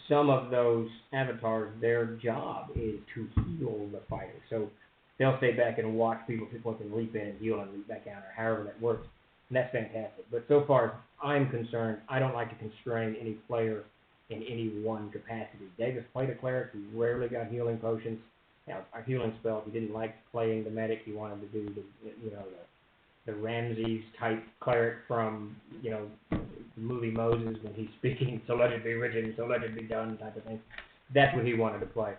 Some of those avatars, their job is to heal the fighter. So they'll stay back and watch people can leap in and heal and leap back out, or however that works. And that's fantastic. But so far as I'm concerned, I don't like to constrain any player in any one capacity. Davis played a cleric. He rarely got healing potions. Now, our healing spell, he didn't like playing the medic. He wanted to do the Ramses type cleric from, the movie Moses when he's speaking, so let it be written, so let it be done type of thing. That's what he wanted to play.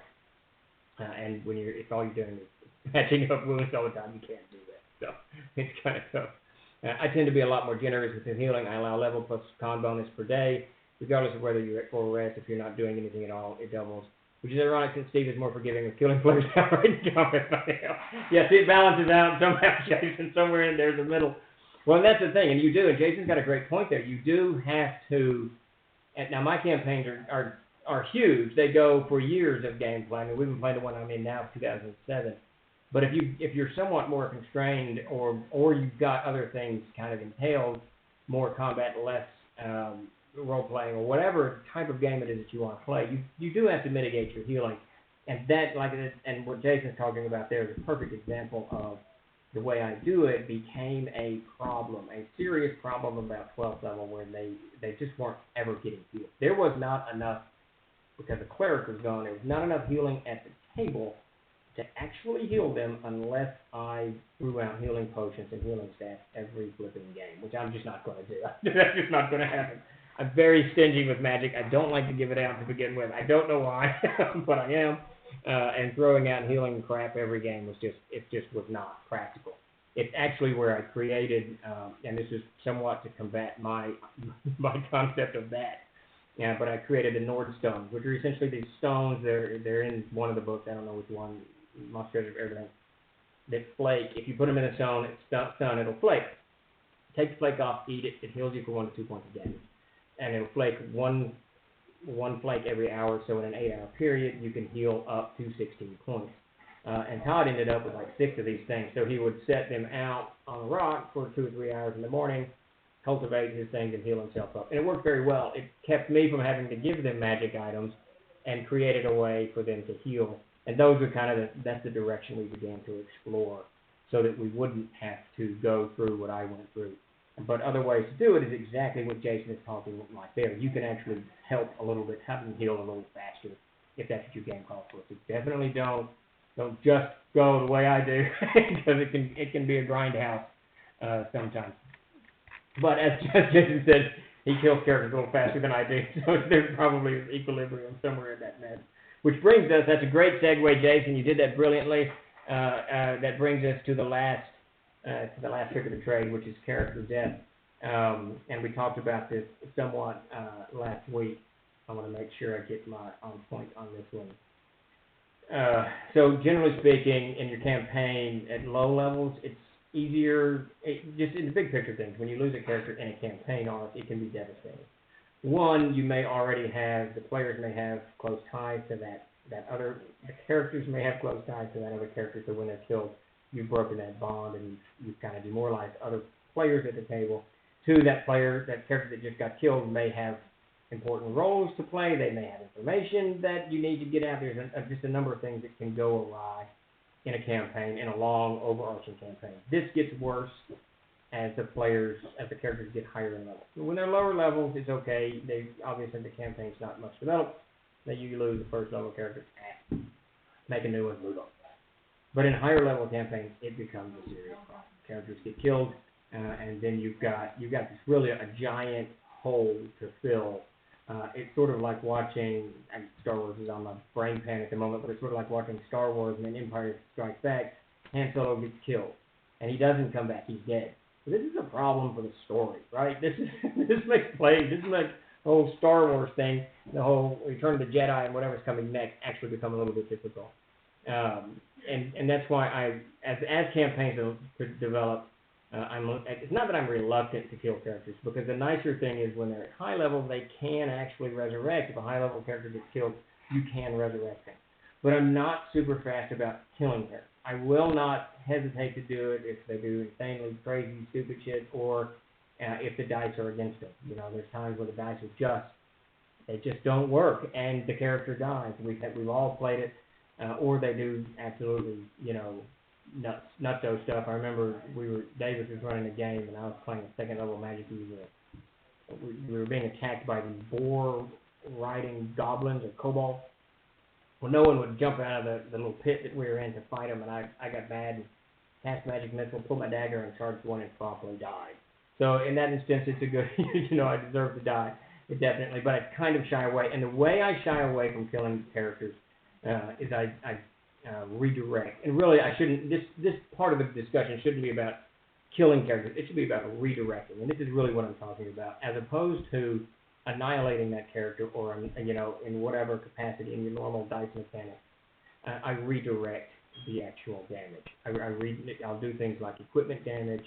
And if all you're doing is patching up wounds all the time, you can't do that. So it's kind of tough. I tend to be a lot more generous with the healing. I allow level plus con bonus per day, regardless of whether you're at full rest. If you're not doing anything at all, it doubles. Which is ironic since Steve is more forgiving with killing players outright in combat. Yes, it balances out somehow, Jason, somewhere in there's a middle. Well, and that's the thing, and you do, and Jason's got a great point there. You do have to, now my campaigns are huge. They go for years of gameplay. I mean, we've been playing the one I'm in now, 2007. But if you're somewhat more constrained, or you've got other things kind of entailed, more combat, less role-playing, or whatever type of game it is that you want to play, you do have to mitigate your healing. And that, and what Jason's talking about there is a perfect example of the way I do it became a problem, a serious problem about 12th level where they just weren't ever getting healed. There was not enough, because the cleric was gone, there was not enough healing at the table to actually heal them unless I threw out healing potions and healing stats every flipping game, which I'm just not going to do. That's just not going to happen. I'm very stingy with magic. I don't like to give it out to begin with. I don't know why, but I am. And throwing out healing crap every game was was not practical. It's actually where I created, and this is somewhat to combat my concept of that. Yeah, but I created the Nord stones, which are essentially these stones. They're in one of the books. I don't know which one. Most of everything. That flake. If you put them in a stone, it'll flake. Take the flake off, eat it. It heals you for 1 to 2 points of damage, and it'll flake one flake every hour. So in an 8-hour period, you can heal up to 16 points. And Todd ended up with like 6 of these things. So he would set them out on a rock for 2 or 3 hours in the morning, cultivate his things, and heal himself up. And it worked very well. It kept me from having to give them magic items, and created a way for them to heal. And those are that's the direction we began to explore, so that we wouldn't have to go through what I went through. But other ways to do it is exactly what Jason is talking about there. You can actually help a little bit, have them heal a little faster, if that's what your game calls for. So definitely don't just go the way I do, because it can be a grindhouse sometimes. But as Jason said, he kills characters a little faster than I do, so there's probably an equilibrium somewhere in that mess. Which brings us, that's a great segue, Jason. You did that brilliantly. That brings us to the last trick of the trade, which is character death. And we talked about this somewhat last week. I want to make sure I get my on point on this one. So generally speaking, in your campaign at low levels, it's easier, just in the big picture things. When you lose a character in a campaign arc, it can be devastating. One, the players may have close ties to the characters may have close ties to that other character, so when they're killed, you've broken that bond and you've kind of demoralized other players at the table. Two, that character that just got killed may have important roles to play. They may have information that you need to get out. There's just a number of things that can go awry in a campaign, in a long, overarching campaign. This gets worse as the characters get higher in level. When they're lower levels, it's okay. Obviously the campaign's not much developed. Then you lose the first level character, make a new one, move on. But in higher level campaigns, it becomes a serious problem. Characters get killed, and then you've got this really a giant hole to fill. It's sort of like watching, Star Wars is on my brain pan at the moment, but it's sort of like watching Star Wars and then Empire Strikes Back. Han Solo gets killed, and he doesn't come back; he's dead. So this is a problem for the story, right? This makes whole Star Wars thing, the whole Return of the Jedi and whatever's coming next actually become a little bit difficult. And that's why as campaigns develop, it's not that I'm reluctant to kill characters, because the nicer thing is when they're at high level, they can actually resurrect. If a high level character gets killed, you can resurrect them. But I'm not super fast about killing characters. I will not hesitate to do it if they do insanely crazy, stupid shit, or if the dice are against them. You know, there's times where the dice are they just don't work, and the character dies. We've all played it, or they do absolutely, you know, nutso stuff. I remember Davis was running a game, and I was playing a second level magic user. We were being attacked by these boar riding goblins or kobolds. Well, no one would jump out of the little pit that we were in to fight them, and I got mad and cast magic missile, pulled my dagger, and charged one and promptly died. So in that instance, it's a good, you know, I deserve to die, definitely, but I kind of shy away. And the way I shy away from killing characters is I redirect. And really, I shouldn't, this part of the discussion shouldn't be about killing characters. It should be about redirecting. And this is really what I'm talking about, as opposed to annihilating that character or, you know, in whatever capacity in your normal dice mechanics. I redirect the actual damage. I'll do things like equipment damage.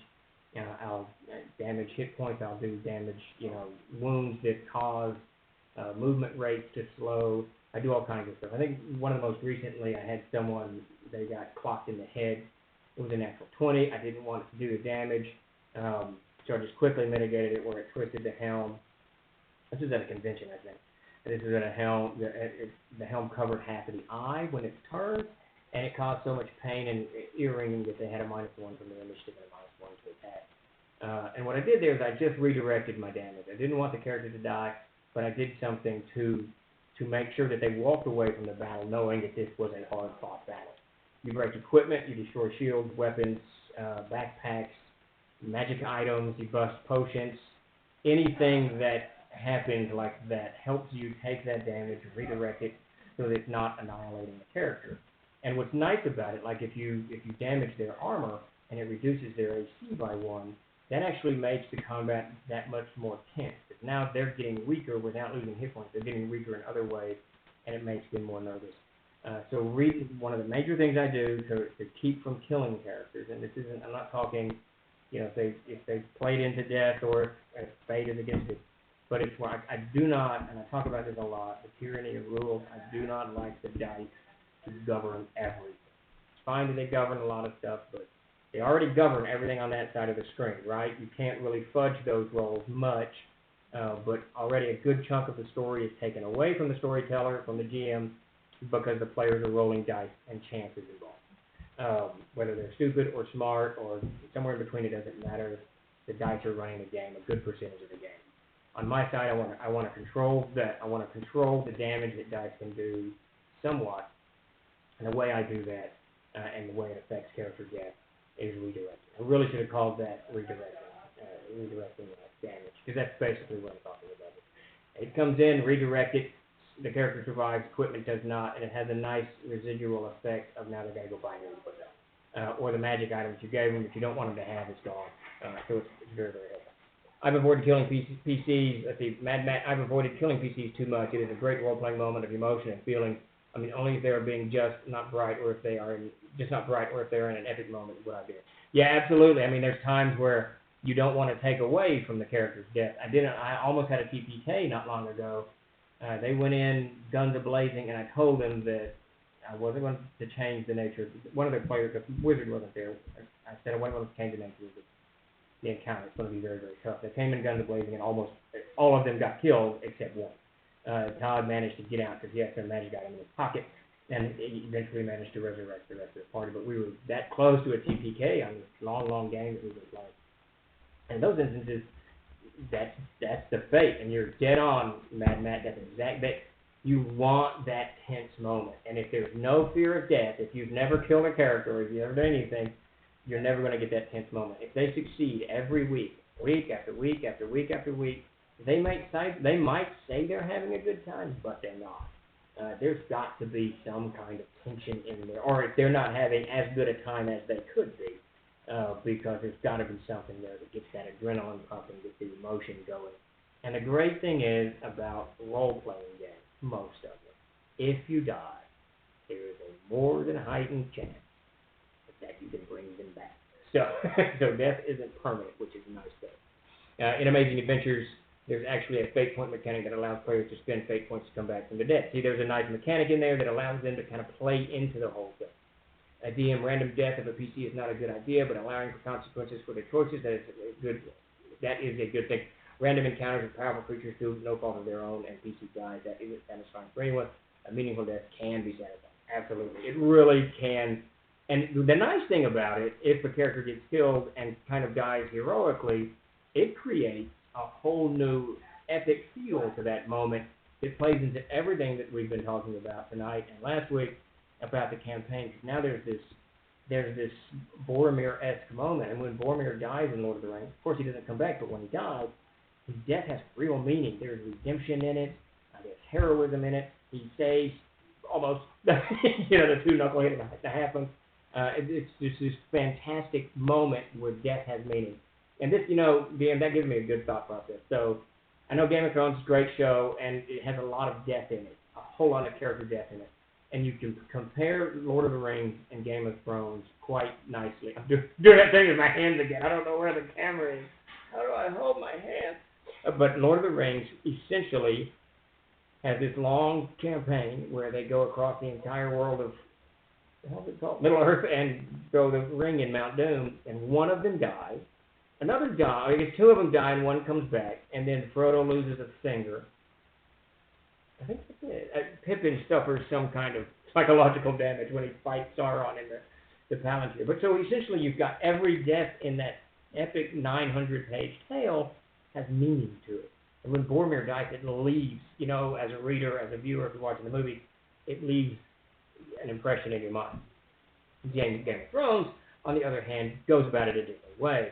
I'll damage hit points. I'll do damage, you know, wounds that cause movement rates to slow. I do all kinds of stuff. I think one of the most recently, I had someone, they got clocked in the head. It was a natural 20. I didn't want it to do the damage, so I just quickly mitigated it where it twisted the helm. This is at a convention, I think. This is at a helm. The helm covered half of the eye when it turned, and it caused so much pain and ear-ringing that they had a -1 from their initiative and a -1 to attack. And what I did there is I just redirected my damage. I didn't want the character to die, but I did something to make sure that they walked away from the battle knowing that this was a hard-fought battle. You break equipment, you destroy shields, weapons, backpacks, magic items, you bust potions, anything that happens like that helps you take that damage, redirect it, so that it's not annihilating the character. And what's nice about it, like if you damage their armor and it reduces their AC by 1, that actually makes the combat that much more tense. Because now they're getting weaker without losing hit points. They're getting weaker in other ways, and it makes them more nervous. So one of the major things I do to keep from killing characters, and this isn't, I'm not talking, you know, if they played into death or if fate is against it, but it's where I do not, and I talk about this a lot, the tyranny of rules. I do not like the dice to govern everything. It's fine that they govern a lot of stuff, but they already govern everything on that side of the screen, right? You can't really fudge those rolls much, but already a good chunk of the story is taken away from the storyteller, from the GM, because the players are rolling dice and chances involved. Whether they're stupid or smart or somewhere in between, it doesn't matter. The dice are running the game, a good percentage of the game. On my side, I want to control that. I want to control the damage that dice can do somewhat, and the way I do that, and the way it affects character death, is redirecting. I really should have called that redirecting damage, because that's basically what I'm talking about. It comes in, redirect it, the character survives, equipment does not, and it has a nice residual effect of now they got to go buy new equipment. Or the magic items you gave them that you don't want them to have is gone. So it's very, very helpful. I've avoided killing PCs. Let's see, I've avoided killing PCs too much. It is a great role-playing moment of emotion and feeling. I mean, only if they are being just not bright, or if they are not bright, or if they're in an epic moment would I do it. Yeah, absolutely. I mean, there's times where you don't want to take away from the character's death. I almost had a TPK not long ago. They went in guns a-blazing, and I told them that I wasn't going to change the nature. One of the players, the wizard wasn't there. I said I wasn't going to change the nature of the encounter. It's going to be very, very tough. They came in guns a-blazing, and almost all of them got killed except one. Todd managed to get out because he had some magic item in his pocket, and he eventually managed to resurrect the rest of the party. But we were that close to a TPK on this long, long game that we were playing. And in those instances, that's the fate, and you're dead on, Mad Matt. That's exact. That you want that tense moment, and if there's no fear of death, if you've never killed a character or if you've never done anything, you're never going to get that tense moment. If they succeed every week, week after week after week after week, they might say they're having a good time, but they're not. There's got to be some kind of tension in there, or if they're not having as good a time as they could be, because there's got to be something there that gets that adrenaline pumping, gets the emotion going. And the great thing is about role-playing games, most of them, if you die, there is a more than heightened chance that you can bring them back. So, so death isn't permanent, which is a nice thing. In Amazing Adventures, there's actually a fate point mechanic that allows players to spend fate points to come back from the dead. See, there's a nice mechanic in there that allows them to kind of play into the whole thing. A DM random death of a PC is not a good idea, but allowing for consequences for their choices, that is a good thing. Random encounters with powerful creatures through no fault of their own, and PC dies. That isn't satisfying for anyone. A meaningful death can be satisfying. Absolutely. It really can. And the nice thing about it, if a character gets killed and kind of dies heroically, it creates a whole new epic feel to that moment. It plays into everything that we've been talking about tonight and last week about the campaign. Now there's this Boromir-esque moment, and when Boromir dies in Lord of the Rings, of course he doesn't come back, but when he dies, his death has real meaning. There's redemption in it. There's heroism in it. He saves almost, the two knuckleheads that happen. It's just this fantastic moment where death has meaning. And this, DM, that gives me a good thought process. So I know Game of Thrones is a great show, and it has a lot of death in it, a whole lot of character death in it. And you can compare Lord of the Rings and Game of Thrones quite nicely. I'm doing that thing with my hands again. I don't know where the camera is. How do I hold my hands? But Lord of the Rings essentially has this long campaign where they go across the entire world of, what's it called, Middle Earth, and throw the ring in Mount Doom, and one of them dies. Another dies. I guess two of them die, and one comes back, and then Frodo loses a finger. I think that's it. Pippin suffers some kind of psychological damage when he fights Sauron in the Palantir. But so essentially you've got every death in that epic 900-page tale has meaning to it. And when Boromir dies, it leaves, as a reader, as a viewer, if you're watching the movie, it leaves an impression in your mind. Game of Thrones, on the other hand, goes about it a different way.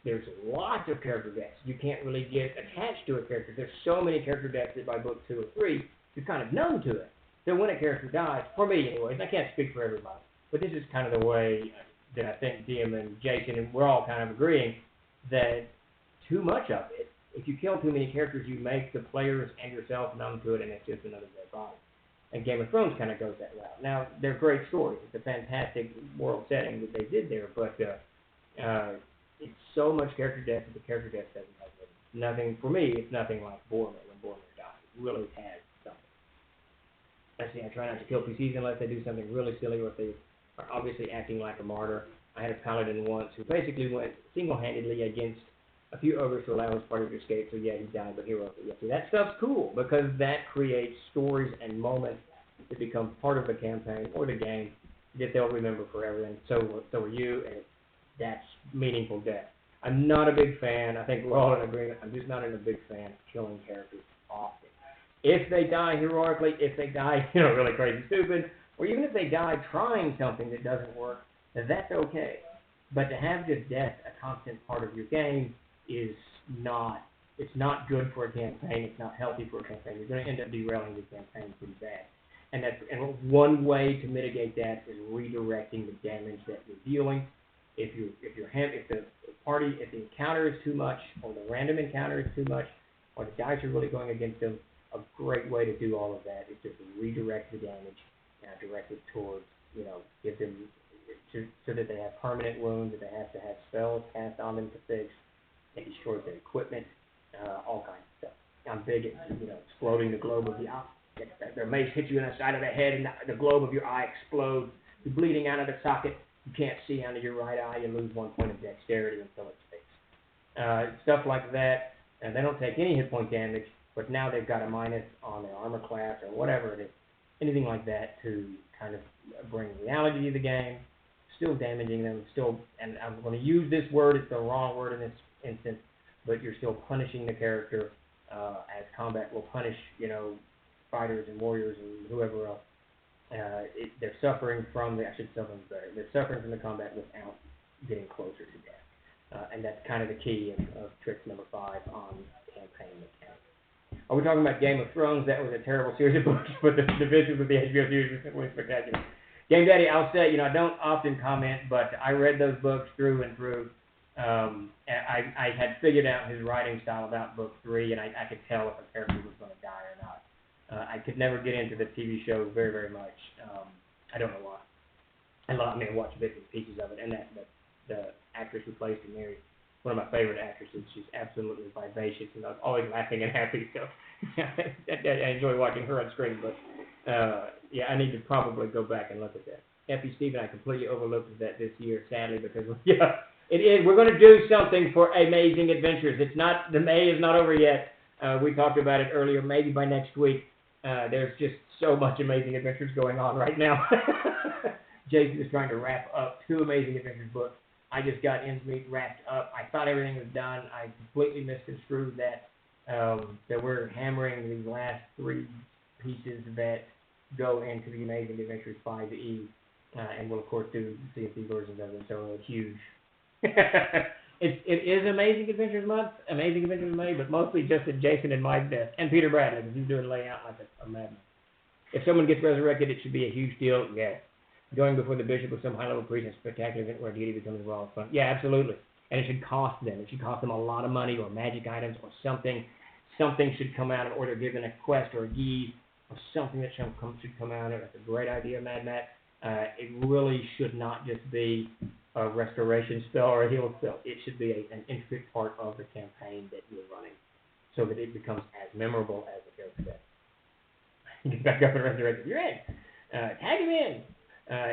There's lots of character deaths. You can't really get attached to a character. There's so many character deaths that by book 2 or 3, you're kind of known to it. So when a character dies, for me anyways, I can't speak for everybody, but this is kind of the way that I think DM and Jason, and we're all kind of agreeing that too much of it, if you kill too many characters, you make the players and yourself numb to it, and it's just another dead body. And Game of Thrones kind of goes that route. Now, they're great stories. It's a fantastic world setting that they did there, but it's so much character death that the character death doesn't have nothing. For me, it's nothing like Boromir when Boromir dies. It really has something. I try not to kill PCs unless they do something really silly or if they are obviously acting like a martyr. I had a paladin once who basically went single-handedly against a few ogres to allow his party to escape, so yeah, he died, but heroically. Yeah, see, that stuff's cool because that creates stories and moments that become part of the campaign or the game that they'll remember forever, and so are you, and that's meaningful death. I'm not a big fan. I think we're all in agreement. I'm just not a big fan of killing characters often. If they die heroically, if they die, really crazy stupid, or even if they die trying something that doesn't work, that's okay. But to have just death a constant part of your game is not, it's not good for a campaign. It's not healthy for a campaign. You're going to end up derailing the campaign pretty bad. And one way to mitigate that is redirecting the damage that you're dealing. If the encounter is too much, or the random encounter is too much, or the dice are really going against them, a great way to do all of that is just to redirect the damage and direct it towards, give them so that they have permanent wounds, that they have to have spells cast on them to fix. It destroys their equipment, all kinds of stuff. I'm big at exploding the globe of the eye. Their mace hits you in the side of the head, and the globe of your eye explodes. You're bleeding out of the socket. You can't see under your right eye. You lose 1 point of dexterity until it's fixed. Stuff like that. And they don't take any hit point damage, but now they've got a minus on their armor class or whatever it is. Anything like that to kind of bring reality to the game. Still damaging them. And I'm going to use this word. It's the wrong word in this instance, but you're still punishing the character as combat will punish, fighters and warriors and whoever else. They're suffering from they're suffering from the combat without getting closer to death. And that's kind of the key of trick number 5 on campaign mechanics. Are we talking about Game of Thrones? That was a terrible series of books, but the visuals of the HBO series were simply spectacular. Game Daddy, I'll say, I don't often comment, but I read those books through and through. I had figured out his writing style about book 3, and I could tell if a character was going to die or not. I could never get into the TV show very, very much. I don't know why. I watched bits and pieces of it, and the actress who plays Daenerys, one of my favorite actresses. She's absolutely vivacious, and I'm always laughing and happy. So I enjoy watching her on screen. But yeah, I need to probably go back and look at that. 𝐓𝐫𝐤𝐬, I completely overlooked that this year, sadly, because yeah, it is. We're going to do something for Amazing Adventures. It's not, the May is not over yet. We talked about it earlier. Maybe by next week. There's just so much Amazing Adventures going on right now. Jason is trying to wrap up 2 Amazing Adventures books. I just got 𝐓𝐫𝐤𝐬 wrapped up. I thought everything was done. I completely misconstrued that. That we're hammering these last 3 pieces that go into the Amazing Adventures 5E. And we'll, of course, do CFD versions of it. So it's huge. It is Amazing Adventures month, Amazing Adventures May, but mostly just at Jason and my desk, and Peter Bradley, because he's doing layout like a madman. If someone gets resurrected, it should be a huge deal. Yes. Going before the bishop with some high-level priest in a spectacular event where deity becomes raw fun. Yeah, absolutely. And it should cost them. It should cost them a lot of money or magic items or something. Something should come out, or they're given a quest or a deed or something that should come out. That's a great idea, Mad Matt. It really should not just be a restoration spell or a heal spell. It should be an intricate part of the campaign that you're running, so that it becomes as memorable as the character does. Get back up and resurrect. You're in. Tag him in.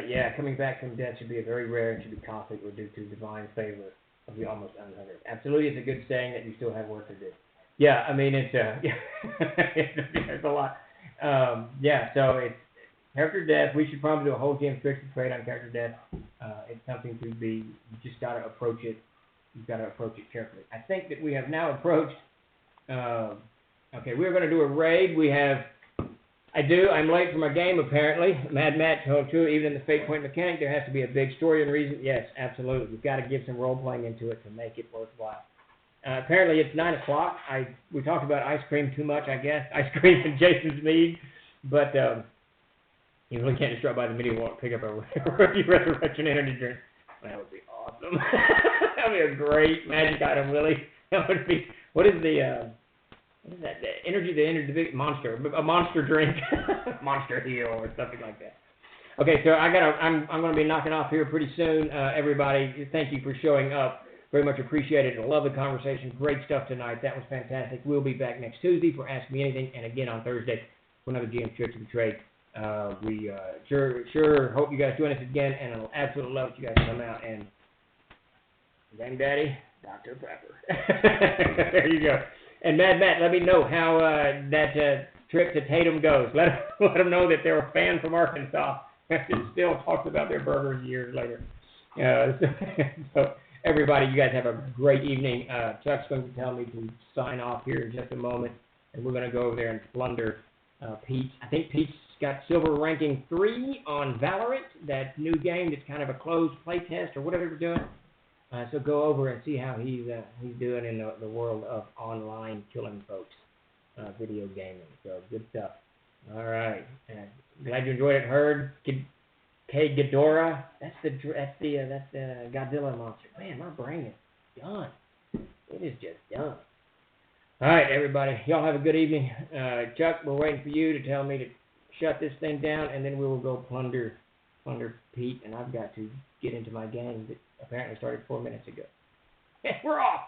Yeah, coming back from death should be a very rare and should be costly or due to divine favor of the almost unheard. Absolutely, it's a good saying that you still have work to do. Yeah, I mean, it's it's a lot. Yeah, so it's character death. We should probably do a whole GM Tricks trade on character death. It's something to be, you just got to approach it. You've got to approach it carefully. I think that we have now approached, okay, we're going to do a raid. We have, I'm late for my game apparently. Mad Matt told you, even in the Fate Point mechanic, there has to be a big story and reason. Yes, absolutely. We've got to give some role playing into it to make it worthwhile. Apparently it's 9 o'clock. We talked about ice cream too much, I guess. Ice cream and Jason's mead. But, you really can't just drop by the media wall and pick up a rookie resurrection energy drink. That would be awesome. That would be a great magic item, Willie. That would be, what is that? The big monster, a monster drink, monster heal or something like that. Okay, so I'm going to be knocking off here pretty soon. Everybody, thank you for showing up. Very much appreciated. I love the conversation. Great stuff tonight. That was fantastic. We'll be back next Tuesday for Ask Me Anything, and again on Thursday for another GM Tricks of the Trade. We sure hope you guys join us again, and I'll absolutely love it you guys come out and Gang Daddy, Dr. Pepper. There you go. And Mad Matt, let me know how that trip to Tatum goes. Let them know that they're a fan from Arkansas and still talks about their burgers years later. So everybody, you guys have a great evening. Chuck's going to tell me to sign off here in just a moment, and we're going to go over there and plunder Pete. I think Pete's got silver ranking 3 on Valorant, that new game that's kind of a closed play test or whatever we're doing. So go over and see how he's doing in the world of online killing folks, video gaming. So good stuff. All right. Glad you enjoyed it. 𝐓𝐫𝐤𝐬. That's the Godzilla monster. Man, my brain is done. It is just done. All right, everybody. Y'all have a good evening. Chuck, we're waiting for you to tell me to shut this thing down, and then we will go plunder Pete, and I've got to get into my game that apparently started 4 minutes ago. We're off.